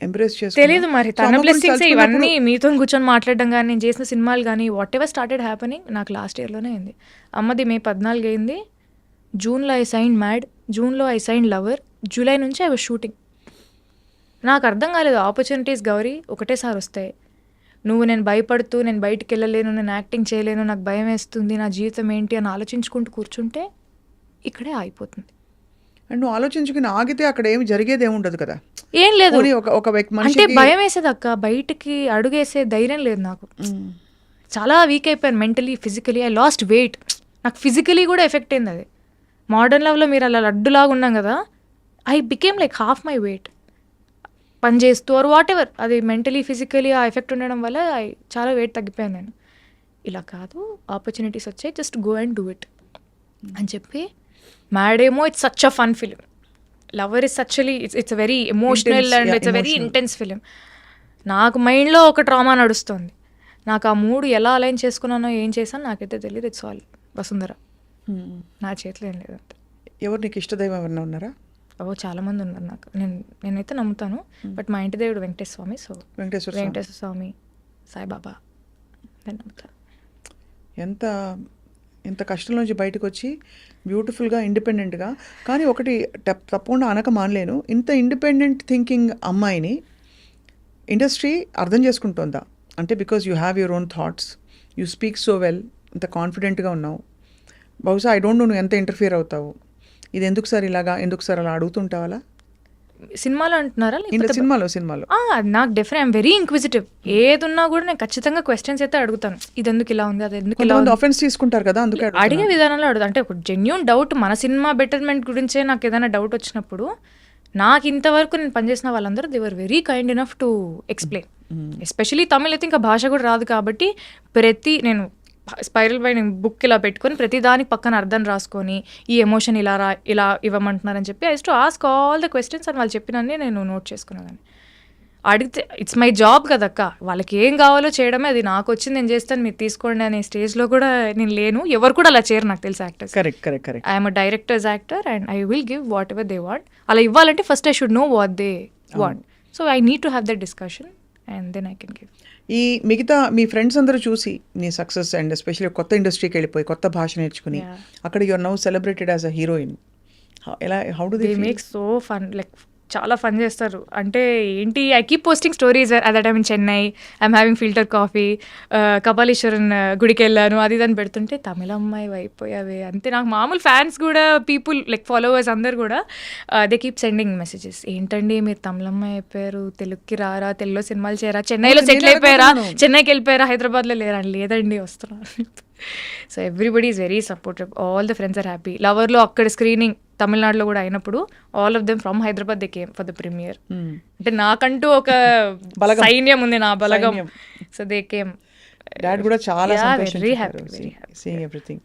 ఎంబ్రేస్ చేసి తెలీదు మరి తన బ్లెస్సింగ్స్ ఇవన్నీ మీతో కూర్చొని మాట్లాడడం కానీ, నేను చేసిన సినిమాలు కానీ, వాట్ ఎవర్ స్టార్టెడ్ హ్యాపెనింగ్ నాకు లాస్ట్ ఇయర్లోనే అయింది. అమ్మది May 14 అయింది, జూన్లో ఐ సైన్ మ్యాడ్, జూన్లో ఐ సైన్ లవర్, జూలై నుంచి ఐ వాజ్ షూటింగ్. నాకు అర్థం కాలేదు, ఆపర్చునిటీస్ గౌరీ ఒకటేసారి వస్తాయి. నేను భయపడుతూ నేను బయటికి వెళ్ళలేను, నేను యాక్టింగ్ చేయలేను, నాకు భయం వేస్తుంది, నా జీవితం ఏంటి అని ఆలోచించుకుంటూ కూర్చుంటే ఇక్కడే ఆగిపోతుంది. అండ్ నువ్వు ఆలోచించుకుని ఆగితే అక్కడ ఏమి జరిగేది ఏమి ఉండదు కదా. ఏం లేదు, ఒక వ్యక్తి అంటే మనిషికి భయం వేసేది అక్క, బయటికి అడుగేసే ధైర్యం లేదు నాకు. చాలా వీక్ అయిపోయాను mentally, physically. I lost weight. నాకు ఫిజికలీ కూడా ఎఫెక్ట్ అయింది అది. మోడర్న్ లవ్లో మీరు అలా లడ్డులాగా ఉన్నాం కదా, I became like half my weight పని చేస్తూ ఆర్ వాట్ ఎవర్. అది మెంటలీ ఫిజికలీ ఆ ఎఫెక్ట్ ఉండడం వల్ల చాలా వెయిట్ తగ్గిపోయాను నేను. ఇలా కాదు, ఆపర్చునిటీస్ వచ్చాయి, just go and do it అని చెప్పి. మ్యాడ్ ఏమో it's such a fun film, Lover is సచ్చువలీ it's very emotional and it's very intense film. నాకు మైండ్లో ఒక ట్రామా నడుస్తుంది. నాకు ఆ మూడు ఎలా అలైన్ చేసుకున్నానో ఏం చేశానో నాకైతే తెలియదు. ఇట్స్ ఆల్ వసుంధర, నా చేతిలో ఏం లేదు అంతే. ఎవరు నీకు ఇష్టదైవం ఎవరైనా ఉన్నారా? చాలామంది ఉన్నారు నాకు, నేనైతే నమ్ముతాను. బట్ మా ఇంటి దేవుడు వెంకటేశ్వర స్వామి, సో వెంకటేశ్వర స్వామి, సాయిబాబా నేను నమ్ముతాను. ఎంత కష్టం నుంచి బయటకు వచ్చి బ్యూటిఫుల్గా ఇండిపెండెంట్గా, కానీ ఒకటి తప్పకుండా అనక మానలేను, ఇంత ఇండిపెండెంట్ థింకింగ్ అమ్మాయిని ఇండస్ట్రీ అర్థం చేసుకుంటుందా? అంటే because you have your own thoughts, you speak so well, ఇంత కాన్ఫిడెంట్గా ఉన్నావు. బహుశా ఐ డోంట్ నో నువ్వు ఎంత ఇంటర్ఫియర్ అవుతావు, ఇది ఎందుకు సార్ ఇలాగా, ఎందుకు సార్ అలా అడుగుతుంటావాలా? సినిమాలో అంటున్నారా? సినిమాలో నాకు డెఫినెట్ ఐఎమ్ వెరీ ఇంక్విజిటివ్. ఏది ఉన్నా కూడా నేను ఖచ్చితంగా క్వశ్చన్స్ అయితే అడుగుతాను. ఇది ఎందుకు ఇలా ఉంది, అది ఎందుకు ఇలా ఉంది. ఆఫెన్స్ తీసుకుంటారు కదా, అందుకే అడిగే విధానంలో అడుగుతాను. అంటే ఒక జెన్యూన్ డౌట్, మన సినిమా బెటర్మెంట్ గురించే నాకు ఏదైనా డౌట్ వచ్చినప్పుడు, నాకు ఇంతవరకు నేను పనిచేసిన వాళ్ళందరూ they were very kind enough to explain. Especially Tamil అయితే ఇంకా భాష కూడా రాదు కాబట్టి నేను స్పైరల్ బై నేను బుక్ ఇలా పెట్టుకొని ప్రతి దానికి పక్కన అర్థం రాసుకొని ఈ ఎమోషన్ ఇలా ఇవ్వమంటున్నారని చెప్పి I use to ask all the questions అని వాళ్ళు చెప్పినన్ని నేను నోట్ చేసుకునేదాన్ని. అడిగితే ఇట్స్ మై జాబ్ కదక్క, వాళ్ళకి ఏం కావాలో చేయడమే, అది నాకు వచ్చింది నేను చేస్తాను, మీరు తీసుకోండి అనే స్టేజ్లో కూడా నేను లేను. ఎవరు కూడా అలా చేయరు నాకు తెలిసి actors. Correct. I'm a director's actor and I will give whatever they want. అలా ఇవ్వాలంటే first I should know what they want. So I need to have that discussion and then I can give. ఈ మిగతా మీ friends అందరూ చూసి నీ success and especially కొత్త ఇండస్ట్రీకి వెళ్ళిపోయి కొత్త భాష నేర్చుకుని అక్కడ you are now celebrated as a heroine, how do they make so fun, like చాలా ఫన్ చేస్తారు. అంటే ఏంటి, I keep posting stories at that time in Chennai, I'm having filter coffee, Kapaleeshwaran గుడికి వెళ్ళాను, అది దాన్ని పెడుతుంటే తమిళ అమ్మాయి అయిపోయావే అంతే. నాకు మామూలు ఫ్యాన్స్ కూడా, పీపుల్ లైక్ ఫాలోవర్స్ అందరు కూడా దే కీప్ సెండింగ్ మెసేజెస్, ఏంటండి మీరు తమిళ అమ్మాయి అయిపోయారు, తెలుగుకి రారా, తెలుగులో సినిమాలు చేయరా, చెన్నైలో సెటిల్ అయిపోయారా, చెన్నైకి వెళ్ళిపోయారా, హైదరాబాద్లో లేరా? లేదండి వస్తున్నారు. So everybody is very supportive, all the friends are happy. లవర్లో అక్కడ స్క్రీనింగ్ తమిళనాడులో కూడా అయినప్పుడు all of them from Hyderabad they came for the premiere. అంటే నాకంటూ ఒక సైన్యం ఉంది, నా బలగం. So they came. డాడ్ కూడా చాలా వెరీ హ్యాపీ సీయింగ్ ఎవ్రీథింగ్.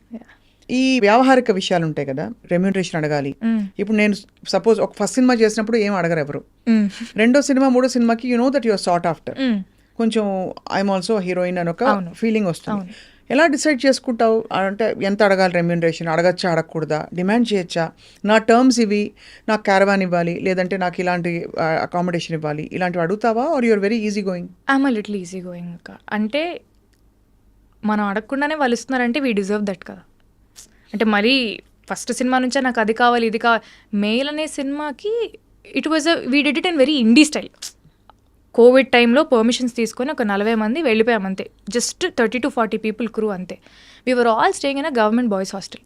ఈ వ్యావహారిక విషయాలు ఉంటాయి కదా, రెమ్యూనరేషన్ అడగాలి. ఇప్పుడు నేను సపోజ్ ఒక ఫస్ట్ సినిమా చేసినప్పుడు ఏం అడగరు ఎవరు, రెండో సినిమా మూడో సినిమాకి you know that your sought after, కొంచెం ఐఎమ్ ఆల్సో హీరోయిన్ అని ఒక ఫీలింగ్ వస్తుంది. ఎలా డిసైడ్ చేసుకుంటావు? అంటే ఎంత అడగాలి రెమ్యూనరేషన్? అడగచ్చా, అడగకూడదా? డిమాండ్ చేయొచ్చా? నా టర్మ్స్ ఇవి, నాకు క్యారవాన్ ఇవ్వాలి, లేదంటే నాకు ఇలాంటి అకామిడేషన్ ఇవ్వాలి, ఇలాంటివి అడుగుతావా? Or you're very easy going? I'm a little easy going అక్క. అంటే మనం అడగకుండానే వాళ్ళు ఇస్తున్నారంటే వీ డిజర్వ్ దట్ కదా. అంటే మరీ ఫస్ట్ సినిమా నుంచే నాకు అది కావాలి ఇది కావాలి. మెయిల్ అనే సినిమాకి it was we did it in very indie style. Covid టైంలో పర్మిషన్స్ తీసుకొని ఒక 40 మంది వెళ్ళిపోయాం అంతే. జస్ట్ 30 to 40 పీపుల్ క్రూ అంతే. We are all staying in a government boys hostel.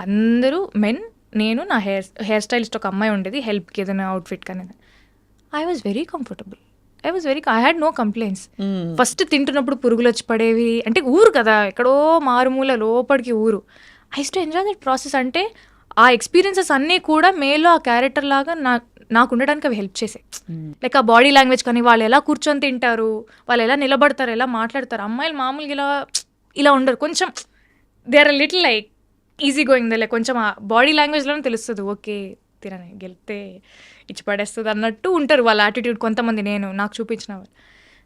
అందరూ మెన్, నేను, నా హెయిర్ స్టైలిస్ట్ ఒక అమ్మాయి ఉండేది హెల్ప్కి ఏదైనా అవుట్ఫిట్ కానీ. I was very comfortable. I had no complaints. First తింటున్నప్పుడు పురుగులు వచ్చి పడేవి, అంటే ఊరు కదా, ఎక్కడో మారుమూల లోపలికి ఊరు. I use to enjoy that process. అంటే ఆ ఎక్స్పీరియన్సెస్ అన్నీ కూడా మేలో ఆ క్యారెక్టర్ లాగా నాకు ఉండడానికి అవి హెల్ప్ చేసాయి. లైక్ ఆ బాడీ లాంగ్వేజ్ కానీ, వాళ్ళు ఎలా కూర్చొని తింటారు, వాళ్ళు ఎలా నిలబడతారు, ఎలా మాట్లాడతారు. అమ్మాయిలు మామూలుగా ఇలా ఉండరు, కొంచెం they are little like easy going. Like కొంచెం ఆ బాడీ లాంగ్వేజ్లోనే తెలుస్తుంది, ఓకే తినని గెలితే ఇచ్చి పడేస్తుంది అన్నట్టు ఉంటారు వాళ్ళ యాటిట్యూడ్. కొంతమంది నాకు చూపించిన వాళ్ళు.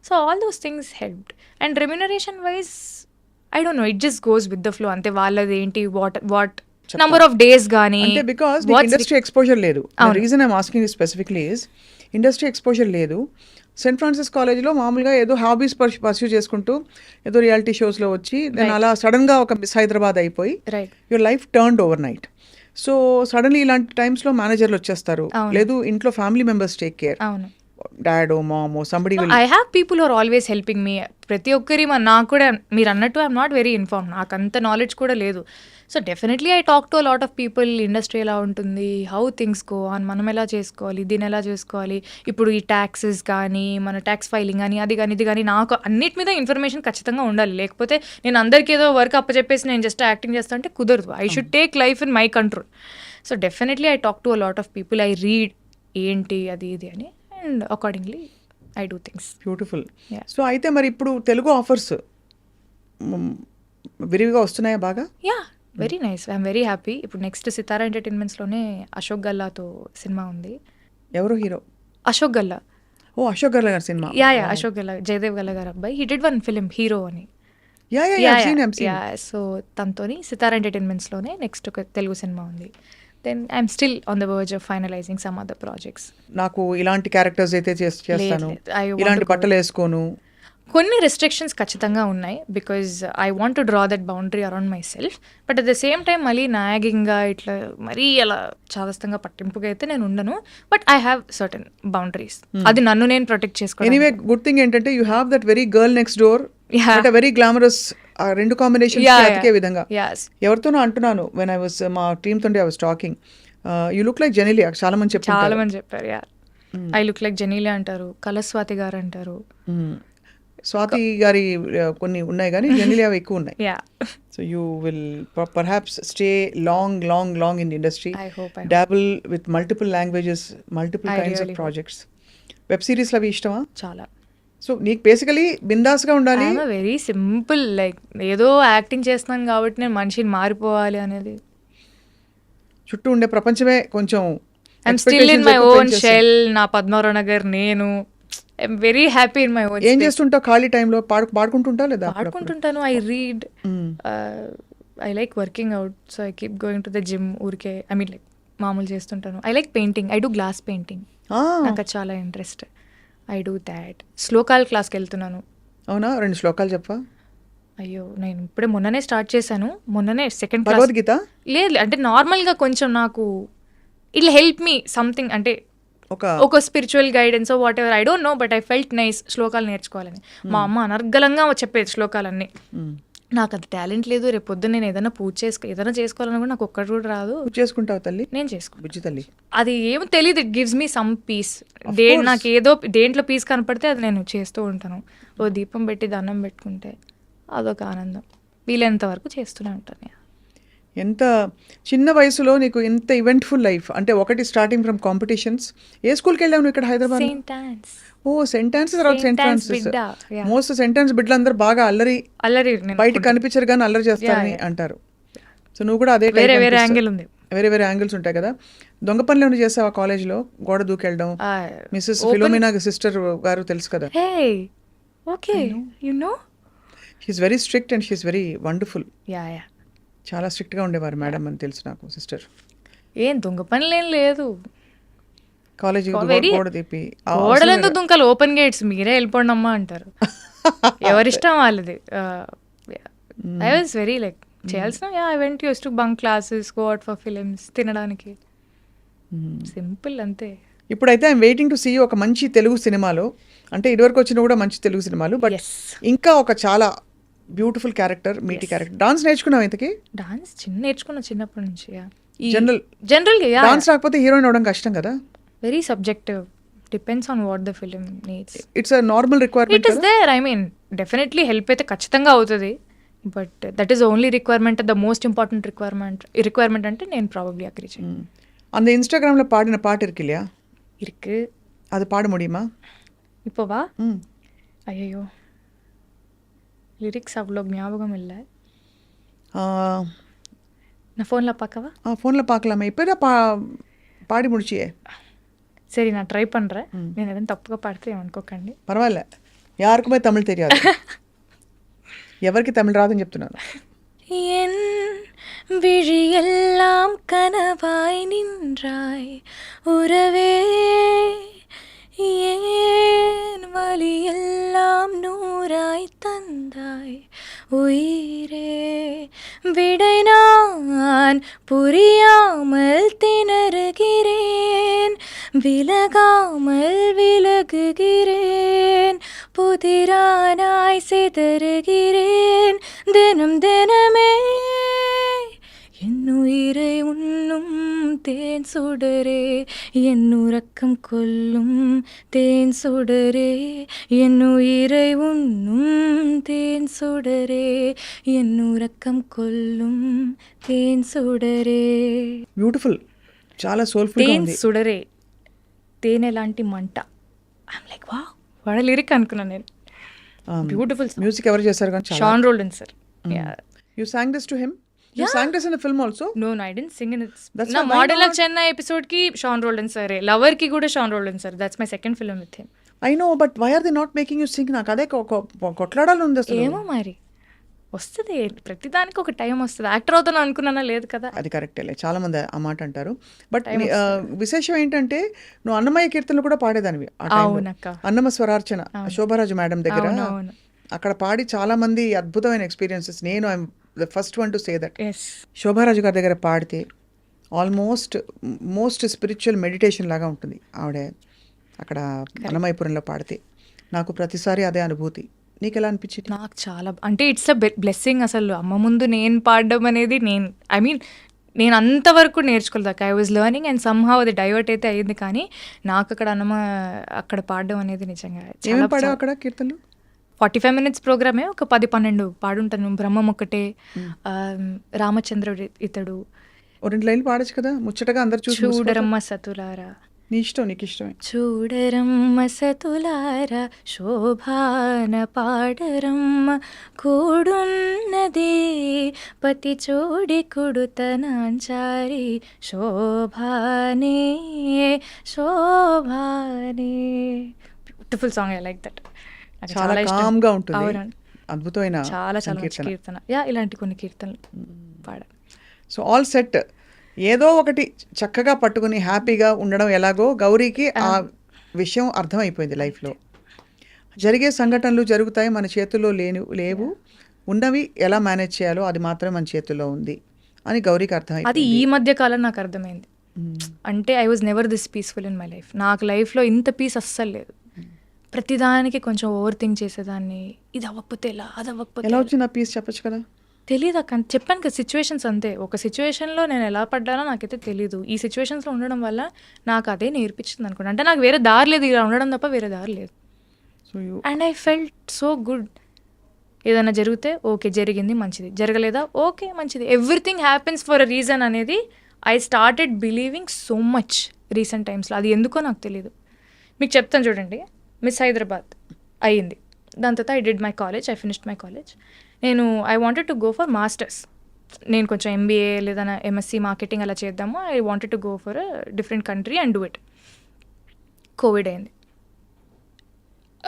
So all those things helped. And remuneration wise I don't know, it just goes with the flow. అంతే వాళ్ళది ఏంటి, వాట్ నంబర్ ఆఫ్ డేస్ కానీ. అంటే బికాస్ ఇండస్ట్రీ ఎక్స్పోజర్ లేదు. Reason I'm asking you specifically is industry exposure లేదు. Saint Francis కాలేజ్లో మామూలుగా ఏదో హాబీస్ పర్స్యూ చేసుకుంటూ ఏదో రియాలిటీ షోస్లో వచ్చి దెన్ అలా సడన్గా ఒక మిస్ హైదరాబాద్ అయిపోయి your life turned overnight. So suddenly ఇలాంటి టైమ్స్లో మేనేజర్లు వచ్చేస్తారు, లేదు ఇంట్లో ఫ్యామిలీ మెంబర్స్ టేక్ కేర్, డాడో మామో somebody. I have people are always helping me. ప్రతి ఒక్కరి నాకు కూడా మీరు అన్నట్టు ఐఎమ్ నాట్ వెరీ ఇన్ఫార్మ్, నాకు అంత నాలెడ్జ్ కూడా లేదు. So definitely I talk to a lot of people. Industry ఎలా ఉంటుంది, హౌ థింగ్స్ గో ఆన్, మనం ఎలా చేసుకోవాలి, దీన్ని ఎలా చేసుకోవాలి, ఇప్పుడు ఈ ట్యాక్సెస్ కానీ, మన ట్యాక్స్ ఫైలింగ్ కానీ, అది కానీ ఇది కానీ, నాకు అన్నిటి మీద ఇన్ఫర్మేషన్ ఖచ్చితంగా ఉండాలి. లేకపోతే నేను అందరికీ ఏదో వర్క్ అప్పచెప్పేసి నేను జస్ట్ యాక్టింగ్ చేస్తా అంటే కుదరదు. I should take life in my control. So definitely I talk to a lot of people. I read ఏంటి అది ఇది అని, and accordingly I do things. Beautiful. So అయితే మరి ఇప్పుడు తెలుగు ఆఫర్స్ విరివిగా వస్తున్నాయా బాగా? Yeah, very nice. I'm very happy. ఇప్పుడు నెక్స్ట్ సితారా ఎంటర్టైన్మెంట్స్లోనే అశోక్ గల్లాతో సినిమా ఉంది. ఎవరు హీరో? అశోక్ గల్లా. ఓ, అశోక్ గల్లా గారి సినిమా. యా అశోక్ గల్లా, జయదేవ్ గల్లా గారు అబ్బాయి. He did one film hero అని. సో తనతోని సితారా ఎంటర్టైన్మెంట్స్లోనే నెక్స్ట్ ఒక తెలుగు సినిమా ఉంది. Then I'm still on the verge of finalizing some other projects. నాకు ఇలాంటి క్యారెక్టర్స్ అయితే చేస్తాను, ఇలాంటి బట్టలు వేసుకోను. కొన్ని రెస్ట్రిక్షన్స్ ఖచ్చితంగా ఉన్నాయి, because I want to draw that boundary around my self. But at the same time మళ్ళీ నాగింగ్గా ఇట్లా మరీ అలా చాదస్తంగా పట్టింపుగా అయితే నేను ఉండను. But I have certain boundaries. అది నన్ను నేను ప్రొటెక్ట్ చేసుకోవాలి. ఎనీవే గుడ్ థింగ్ ఏంటంటే you have that very girl next door, very glamorous. ఆ రెండు కాంబినేషన్ అతికే విధంగా ఎవరితోనో అంటున్నాను, వెన్ ఐ వాస్ మా టీమ్ తోటి I was talking, you look like Genelia. చాలా మంది చెప్పారు. ఐ లుక్ లైక్ జెనీలియా అంటారు, కలస్వాతి గారు అంటారు. స్వాతి గారి కొన్ని ఉన్నాయి కానీ జెనీలియా ఎక్కువ ఉన్నాయి. So you will perhaps stay long long long in the industry, డాబుల్ with multiple languages, multiple kinds of projects. Web సిరీస్లు అవి ఇష్టమా? చాలా. సో నీకు బేసికలీ బిందాస్గా ఉండాలి. వెరీ సింపుల్, లైక్ ఏదో యాక్టింగ్ చేస్తున్నాను కాబట్టి నేను మనిషిని మారిపోవాలి అనేది. చుట్టూ ఉండే ప్రపంచమే కొంచెం I'm still in my own shell. నా పద్మారావు నగర్ నేను. I'm very happy in my own. ఏం చేస్తుంటావు ఖాళీ టైంలో? పాడుకుంటుంటావు లేదా? పాడుకుంటుంటాను. I read. I like working out, so I keep going to the gym. ఊరికే ఐ మీన్ లైక్ మామూలు చేస్తుంటాను. I like painting. I do glass painting. నాకు చాలా ఇంట్రెస్ట్. I do that. శ్లోకాల క్లాస్కి వెళ్తున్నాను. అవునా? 2 శ్లోకాలు చెప్పా. అయ్యో, నేను ఇప్పుడే మొన్ననే స్టార్ట్ చేశాను. మొన్ననే సెకండ్ క్లాస్. భగవద్గీత? లేదు, అంటే నార్మల్గా కొంచెం నాకు ఇట్లా హెల్ప్ మీ సంథింగ్, అంటే ఒక spiritual guidance what ever, I don't know, but I felt nice శ్లోకాలు నేర్చుకోవాలని. మా అమ్మ అనర్గళంగా చెప్పేది శ్లోకాలన్నీ. నాకు అది టాలెంట్ లేదు. రేపు పొద్దున్న నేను ఏదైనా ఏదైనా చేసుకోవాలని కూడా నాకు ఒక్కటి కూడా రాదు. చేసుకుంటావు తల్లి? నేను చేసుకో బుజ్జి తల్లి. అది ఏమో తెలియదు. It gives me some piece. నాకు ఏదో దేంట్లో పీస్ కనపడితే అది నేను చేస్తూ ఉంటాను. ఓ దీపం పెట్టి దండం పెట్టుకుంటే అదొక ఆనందం. వీలైనంత వరకు చేస్తూనే ఉంటాను. ఎంత చిన్న వయసులో నీకు ఇంత ఈవెంట్ఫుల్ లైఫ్. అంటే ఒకటి స్టార్టింగ్ ఫ్రమ్ కాంపిటీషన్స్. ఏ స్కూల్కి వెళ్ళావు నువ్వు ఇక్కడ హైదరాబాద్? Oh, Saint Ann's. తర్వాత Saint Francis. Most Saint Ann's బిడ్డలందరూ బాగా అల్లరి బయటకు కనిపించరు కానీ అల్లరి చేస్తారని అంటారు. సో నువ్వు కూడా అదే వేరే వేరే యాంగిల్ ఉంది. వేరే వేరే యాంగిల్స్ ఉంటాయి కదా. దొంగ పనులు ఏమైనా చేసావా కాలేజ్లో? గోడ దూకెళ్ళడం. మిస్సెస్ ఫిలోమినా సిస్టర్ గారు తెలుసు కదా. Okay, you know. She is very strict and she is very wonderful. Yeah చాలా స్ట్రిక్ట్గా ఉండేవారు మేడం అని తెలుసు నాకు సిస్టర్. ఏం దొంగ పనులేం లేదు. కాలేజీ Very- గోడ తీపి గోడలు ఎందుకు దుంకలు, ఓపెన్ గేట్స్, మీరే వెళ్ళిపోండి అమ్మా అంటారు. ఎవరిష్టం వాళ్ళది. ఐ వాజ్ వెరీ లైక్ చేయాల్సిన I went use to bunk classes, go out for films, తినడానికి, సింపుల్ అంతే. ఇప్పుడైతే ఐఎమ్ వెయిటింగ్ టు సీ ఒక మంచి తెలుగు సినిమాలో, అంటే ఇదివరకు వచ్చిన కూడా మంచి తెలుగు సినిమాలు, బట్ Yes. ఇంకా ఒక చాలా బ్యూటిఫుల్ క్యారెక్టర్, మీటి క్యారెక్టర్. డాన్స్ నేర్చుకున్నావు ఇంతకి? డాన్స్ నేర్చుకున్న చిన్నప్పటి నుంచి. జనరల్గా డాన్స్ రాకపోతే హీరోయిన్ అవడం కష్టం కదా. Very subjective, depends on what the film needs. It's a normal it requirement. Is there, I mean definitely help అయితే ఖచ్చితంగా అవుతుంది, but that is only requirement, the most important requirement అంటే నేను ప్రాబబ్లీ అగ్రీ చేయను. அந்த இன்ஸ்டாகிராம்ல பாடின பாட்டு இருக்கு இல்லையா, இருக்கு, அது பாட முடியுமா இப்போவா? ம். ஐயோ லிரிக்ஸ் அவ்வளோ ஞாபகம் இல்லை, ஆ, நான் ஃபோனில் பார்க்கவா? ஃபோனில் பார்க்கலாமே, இப்போ தான் பாடி முடிச்சியே. சரி நான் ட்ரை பண்ணுறேன், నేను ఏదైనా తప్పుగా పాడితే ఏమనుకోకండి. పర్వాలే, யாருக்குமே தமிழ் தெரியாது. ఎవరికి తమిళ్ రాదని చెప్తున్నాను. என் விழியெல்லாம் கனவாய் நின்றாய் உறவே, ஏன் வலியெல்லாம் நூறாய் தந்தாய் உயிரே, விடை நான் புரியாமல் திணறுகிறேன், விலகாமல் விலகுகிறேன், புதிரானாய் சிதறுகிறேன் தினம் தினமே, என் உயிரை உண்ணும் தேன் சுடரே, என் உறக்கம் கொல்லும் தேன் சுடரே, என் உயிரை உண்ணும் தேன் சுடரே, என் உறக்கம் கொல்லும் தேன் சுடரே. బ్యూటిఫుల్, చాలా సోల్ఫుల్ గా తేన్ ఉంది. సుడరే, తేనె లాంటి మంట. ఐమ్ లైక్ వా, వాడ లిరిక్ అనుకున్నాను నేను. బ్యూటిఫుల్. మ్యూజిక్ ఎవరు చేశారు కానీ చాలా. షాన్ రోల్డన్ sir. You sang this to him? You sang this in the film also? No, I didn't sing in it. That's నా why model not? Of Chennai episode కి షాన్ రోల్డన్ సార్, లవర్ కి కూడా షాన్ రోల్డన్ sir. That's my second film with him. I know, but why are they not making you sing? నాకు అదే కొట్లాడాలి ఉంది అసలు. ఏమో మరి వస్తుంది, ప్రతిదానికి ఒక టైం వస్తుంది. యాక్టర్ అవుతాను అనుకున్నానా, లేదు కదా. అది కరెక్టేలే, చాలా మంది ఆ మాట అంటారు. బట్ విశేషం ఏంటంటే నువ్వు అన్నమయ్య కీర్తనలు కూడా పాడేదానివి ఆ టైంలో. అవునక్క. అన్నమ స్వరార్చన శోభారాజు మేడం దగ్గర అవును. అక్కడ పాడి చాలా మంది అద్భుతమైన ఎక్స్పీరియన్సెస్. నేను I'm the first one to say that. Yes, Shobharaju గారి దగ్గర పాడితే మోస్ట్ స్పిరిచువల్ మెడిటేషన్ లాగా ఉంటుంది ఆవిడ అక్కడ అన్నమయ్యపురంలో పాడితే. నాకు ప్రతిసారి అదే అనుభూతి. నీకు ఎలా అనిపించింది? నాకు చాలా అంటే ఇట్స్ అ బ్లెస్సింగ్. అసలు అమ్మ ముందు నేను పాడడం అనేది నేను అంతవరకు నేర్చుకోలేదు. I was learning and somehow అది డైవర్ట్ అయితే అయ్యింది, కానీ నాకు అక్కడ పాడడం అనేది నిజంగా ఏమేమి పాడావు అక్కడ కీర్తనలు? 45 minutes ప్రోగ్రామే, ఒక 10-12 పాడుంటాను. బ్రహ్మం ఒకటే, రామచంద్రుడు ఇతడు, ఓ 2 లైన్లు పాడచ్చు కదా, ముచ్చటగా అందరు చూసి చూడరమ్మ సతులారా. నీ ఇష్టం, నీకు ఇష్టమే. చూడరమ్మ సతులారా శోభాన పాడరమ్మ, కూడున్నది పతి చోడి కుడుతనాంచారి, శోభానే శోభానే. Beautiful song, I like that. చాలా కామ్ గా ఉంటుంది, అద్భుతమైన చాలా చాలా మంచి కీర్తన. ఇలాంటి కొన్ని కీర్తనలు పాడాను. So all set. ఏదో ఒకటి చక్కగా పట్టుకుని హ్యాపీగా ఉండడం ఎలాగో గౌరీకి ఆ విషయం అర్థమైపోయింది. లైఫ్లో జరిగే సంఘటనలు జరుగుతాయి, మన చేతుల్లో లేవు, ఉన్నవి ఎలా మేనేజ్ చేయాలో అది మాత్రమే మన చేతుల్లో ఉంది అని గౌరీకి అర్థమైంది. అది ఈ మధ్య కాలం నాకు అర్థమైంది. అంటే I was never this peaceful in my life. నాకు లైఫ్లో ఇంత పీస్ అస్సలు లేదు. ప్రతిదానికి కొంచెం ఓవర్ థింక్ చేసేదాన్ని, ఇది అవ్వకపోతే ఎలా, అది అవ్వకపోతే ఎలా వచ్చింది ఆ పీస్ చెప్పచ్చు కదా. తెలీదు అక్క, చెప్పాను కదా, సిచ్యువేషన్స్ అంతే. ఒక సిచ్యువేషన్లో నేను ఎలా పడ్డానో నాకైతే తెలీదు. ఈ సిచ్యువేషన్స్లో ఉండడం వల్ల నాకు అదే నేర్పించింది అనుకోండి. అంటే నాకు వేరే దారి లేదు, ఇలా ఉండడం తప్ప వేరే దారి లేదు. And I felt so good. ఏదైనా జరిగితే ఓకే జరిగింది, మంచిది. జరగలేదా ఓకే మంచిది. Everything happens for a reason అనేది I started believing so much recent టైమ్స్లో. అది ఎందుకో నాకు తెలీదు. మీకు చెప్తాను చూడండి. మిస్ హైదరాబాద్ అయ్యింది, దాని తర్వాత I did my college, I finished my college. నేను I wanted to go for masters. నేను కొంచెం ఎంబీఏ లేదా ఎంఎస్సీ మార్కెటింగ్ అలా చేద్దాము. I wanted to go for a different country and do it. Covid అయింది.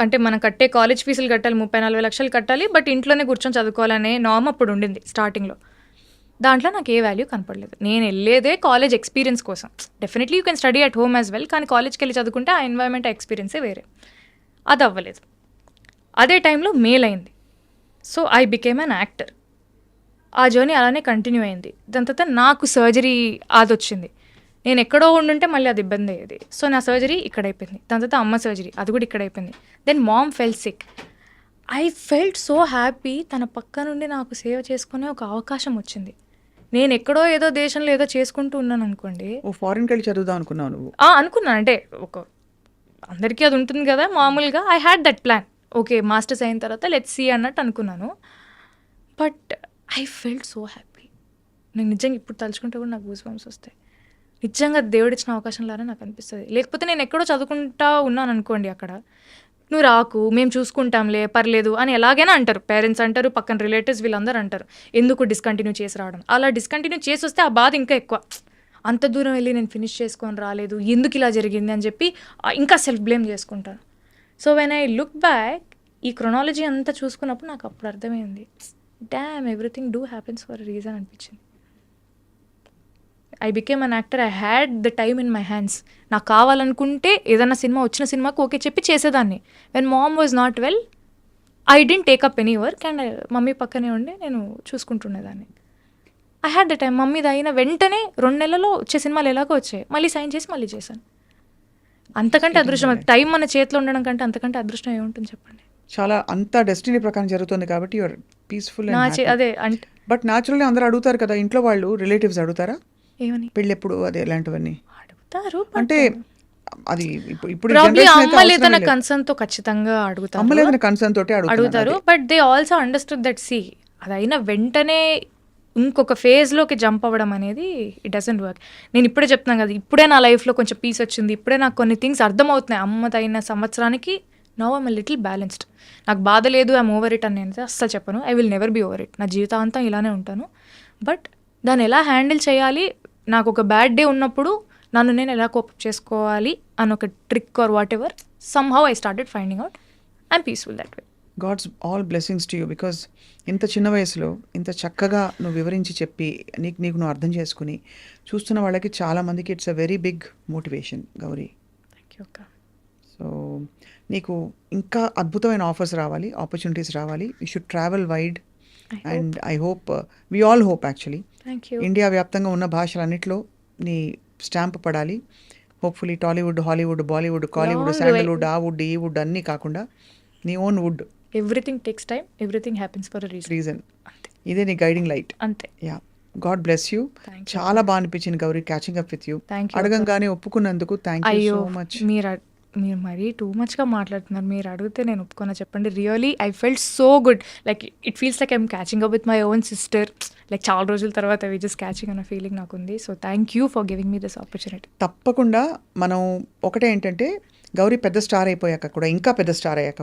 అంటే మనం కట్టే కాలేజ్ ఫీజులు కట్టాలి, 30-40 లక్షలు కట్టాలి, బట్ ఇంట్లోనే కూర్చొని చదువుకోవాలనే నార్మ్ అప్పుడు ఉండింది స్టార్టింగ్లో. దాంట్లో నాకు ఏ వాల్యూ కనపడలేదు. నేను వెళ్ళేదే కాలేజ్ ఎక్స్పీరియన్స్ కోసం. Definitely you can study at home as well, కానీ కాలేజ్కి వెళ్ళి చదువుకుంటే ఆ ఎన్వైర్న్మెంట్ ఆ ఎక్స్పీరియన్సే వేరే. అది అవ్వలేదు. అదే టైంలో మెయిల్ అయింది. So I became an actor. ఆ జర్నీ అలానే కంటిన్యూ అయింది. దాని తర్వాత నాకు సర్జరీ అది వచ్చింది. నేను ఎక్కడో ఉండుంటే మళ్ళీ అది ఇబ్బంది అయ్యేది. సో నా సర్జరీ ఇక్కడ అయిపోయింది. దాని తర్వాత అమ్మ సర్జరీ అది కూడా ఇక్కడ అయిపోయింది. Then mom fell sick. I felt so happy. తన పక్క నుండి నాకు సేవ చేసుకునే ఒక అవకాశం వచ్చింది. నేను ఎక్కడో ఏదో దేశంలో ఏదో చేసుకుంటూ ఉన్నాను అనుకోండి. ఓ ఫారిన్కి వెళ్ళి చదువుదాం అనుకున్నావు నువ్వు? అనుకున్నాను. అంటే ఒక అందరికీ అది ఉంటుంది కదా మామూలుగా. I had that plan. Okay masters అయిన తర్వాత లెట్స్ సీ అన్నట్టు అనుకున్నాను. But I felt so happy. నేను నిజంగా ఇప్పుడు తలుచుకుంటే కూడా నాకు గూస్ బంప్స్ వస్తాయి. నిజంగా దేవుడిచ్చిన అవకాశం లాగా నాకు అనిపిస్తుంది. లేకపోతే నేను ఎక్కడో చదువుకుంటా ఉన్నాను అనుకోండి, అక్కడ నువ్వు రాకు మేము చూసుకుంటాంలే పర్లేదు అని ఎలాగైనా అంటారు. పేరెంట్స్ అంటారు, పక్కన రిలేటివ్స్ వీళ్ళందరూ అంటారు, ఎందుకు డిస్కంటిన్యూ చేసి రావడం. అలా డిస్కంటిన్యూ చేసి వస్తే ఆ బాధ ఇంకా ఎక్కువ. అంత దూరం వెళ్ళి నేను ఫినిష్ చేసుకొని రాలేదు, ఎందుకు ఇలా జరిగింది అని చెప్పి ఇంకా సెల్ఫ్ బ్లేమ్ చేసుకుంటాను. So when I look back ఈ క్రొనాలజీ అంతా చూసుకున్నప్పుడు నాకు అప్పుడు అర్థమైంది, damn everything do happens for reason అనిపించింది. I became an actor. I had the time in my hands. నాకు కావాలనుకుంటే ఏదైనా సినిమా వచ్చిన సినిమాకి ఓకే చెప్పి చేసేదాన్ని. When mom was not well I didn't take up any work and mummy పక్కనే ఉండి నేను చూసుకుంటుండేదాన్ని. I had the time. మమ్మీది అయిన వెంటనే 2 నెలల్లో వచ్చే సినిమాలు ఎలాగో వచ్చాయి, మళ్ళీ సైన్ చేసి మళ్ళీ చేశాను. అంతకంటే అదృష్టం, టైం మన చేతిలో ఉండడం కంటే అంతకంటే అదృష్టం ఏముంటుంది చెప్పండి. చాలా అంత డెస్టినీ ప్రకారం జరుగుతుంది కాబట్టి యువర్ పీస్ఫుల్. అదే అంటే బట్ న్యాచురల్లీ అందరూ అడుగుతారు కదా, ఇంట్లో వాళ్ళు రిలేటివ్స్ అడుగుతారా ఏమని పెళ్ళి ఎప్పుడు అదే ఇలాంటివన్నీ? అడుగుతారు. అంటే అది ఇప్పుడు ప్రాబ్లీ అమ్మ లేదన్న కన్సర్న్ తో ఖచ్చితంగా అడుగుతారు. అమ్మ లేదన్న కన్సర్న్ తోటే అడుగుతారు. But they also understood that సి అది అయినా వెంటనే ఇంకొక ఫేజ్లోకి జంప్ అవ్వడం అనేది ఇట్ డజంట్ వర్క్. నేను ఇప్పుడే చెప్తున్నాను కదా, ఇప్పుడే నా లైఫ్లో కొంచెం పీస్ వచ్చింది, ఇప్పుడే నాకు కొన్ని థింగ్స్ అర్థమవుతున్నాయి. అమ్మదైన సంవత్సరానికి నౌ ఐమ్ లిటిల్ బ్యాలెన్స్డ్. నాకు బాధ లేదు, ఐమ్ ఓవర్ ఇట్ అని నేను అస్సలు చెప్పను. I will never be over it. నా జీవితాంతం ఇలానే ఉంటాను. బట్ దాన్ని ఎలా హ్యాండిల్ చేయాలి, నాకు ఒక బ్యాడ్ డే ఉన్నప్పుడు నన్ను నేను ఎలా కోప్ చేసుకోవాలి అని ఒక trick or whatever somehow I started finding out. I'm peaceful that way. God's all blessings to you. Because ఇంత చిన్న వయసులో ఇంత చక్కగా నువ్వు వివరించి చెప్పి నీకు నువ్వు అర్థం చేసుకుని చూస్తున్న వాళ్ళకి చాలామందికి it's a very big motivation Gauri. Thank you అక్క. సో నీకు ఇంకా అద్భుతమైన ఆఫర్స్ రావాలి, ఆపర్చునిటీస్ రావాలి. You should travel wide and I hope, we all hope actually, thank you. India వ్యాప్తంగా ఉన్న భాషలన్నింటిలో నీ స్టాంప్ పడాలి. Hopefully Tollywood, Hollywood, Bollywood, Kollywood, Sandalwood, ఆ వుడ్ ఈ వుడ్ అన్నీ కాకుండా నీ own wood. Everything takes time, everything happens for a reason. ఇదే నీ గైడింగ్ లైట్. అంతే. Yeah, God bless you. Thank you. చాలా బాగా అనిపించింది Gauri catching up with you. Thank you. అడగంగానే ఒప్పుకున్నందుకు థ్యాంక్ యూ అయ్యో సో మచ్. మీరు మరీ టూ మచ్గా మాట్లాడుతున్నారు. మీరు అడిగితే నేను ఒప్పుకున్నా చెప్పండి. Really I felt so good. Like it feels like I'm catching up with my own sister. Like చాలా రోజుల తర్వాత వి జస్ట్ క్యాచింగ్ అన్న ఫీలింగ్ నాకు ఉంది. So thank you for giving me this opportunity. తప్పకుండా మనం ఒకటే ఏంటంటే గౌరీ పెద్ద స్టార్ అయిపోయాక కూడా, ఇంకా పెద్ద స్టార్ అయ్యాక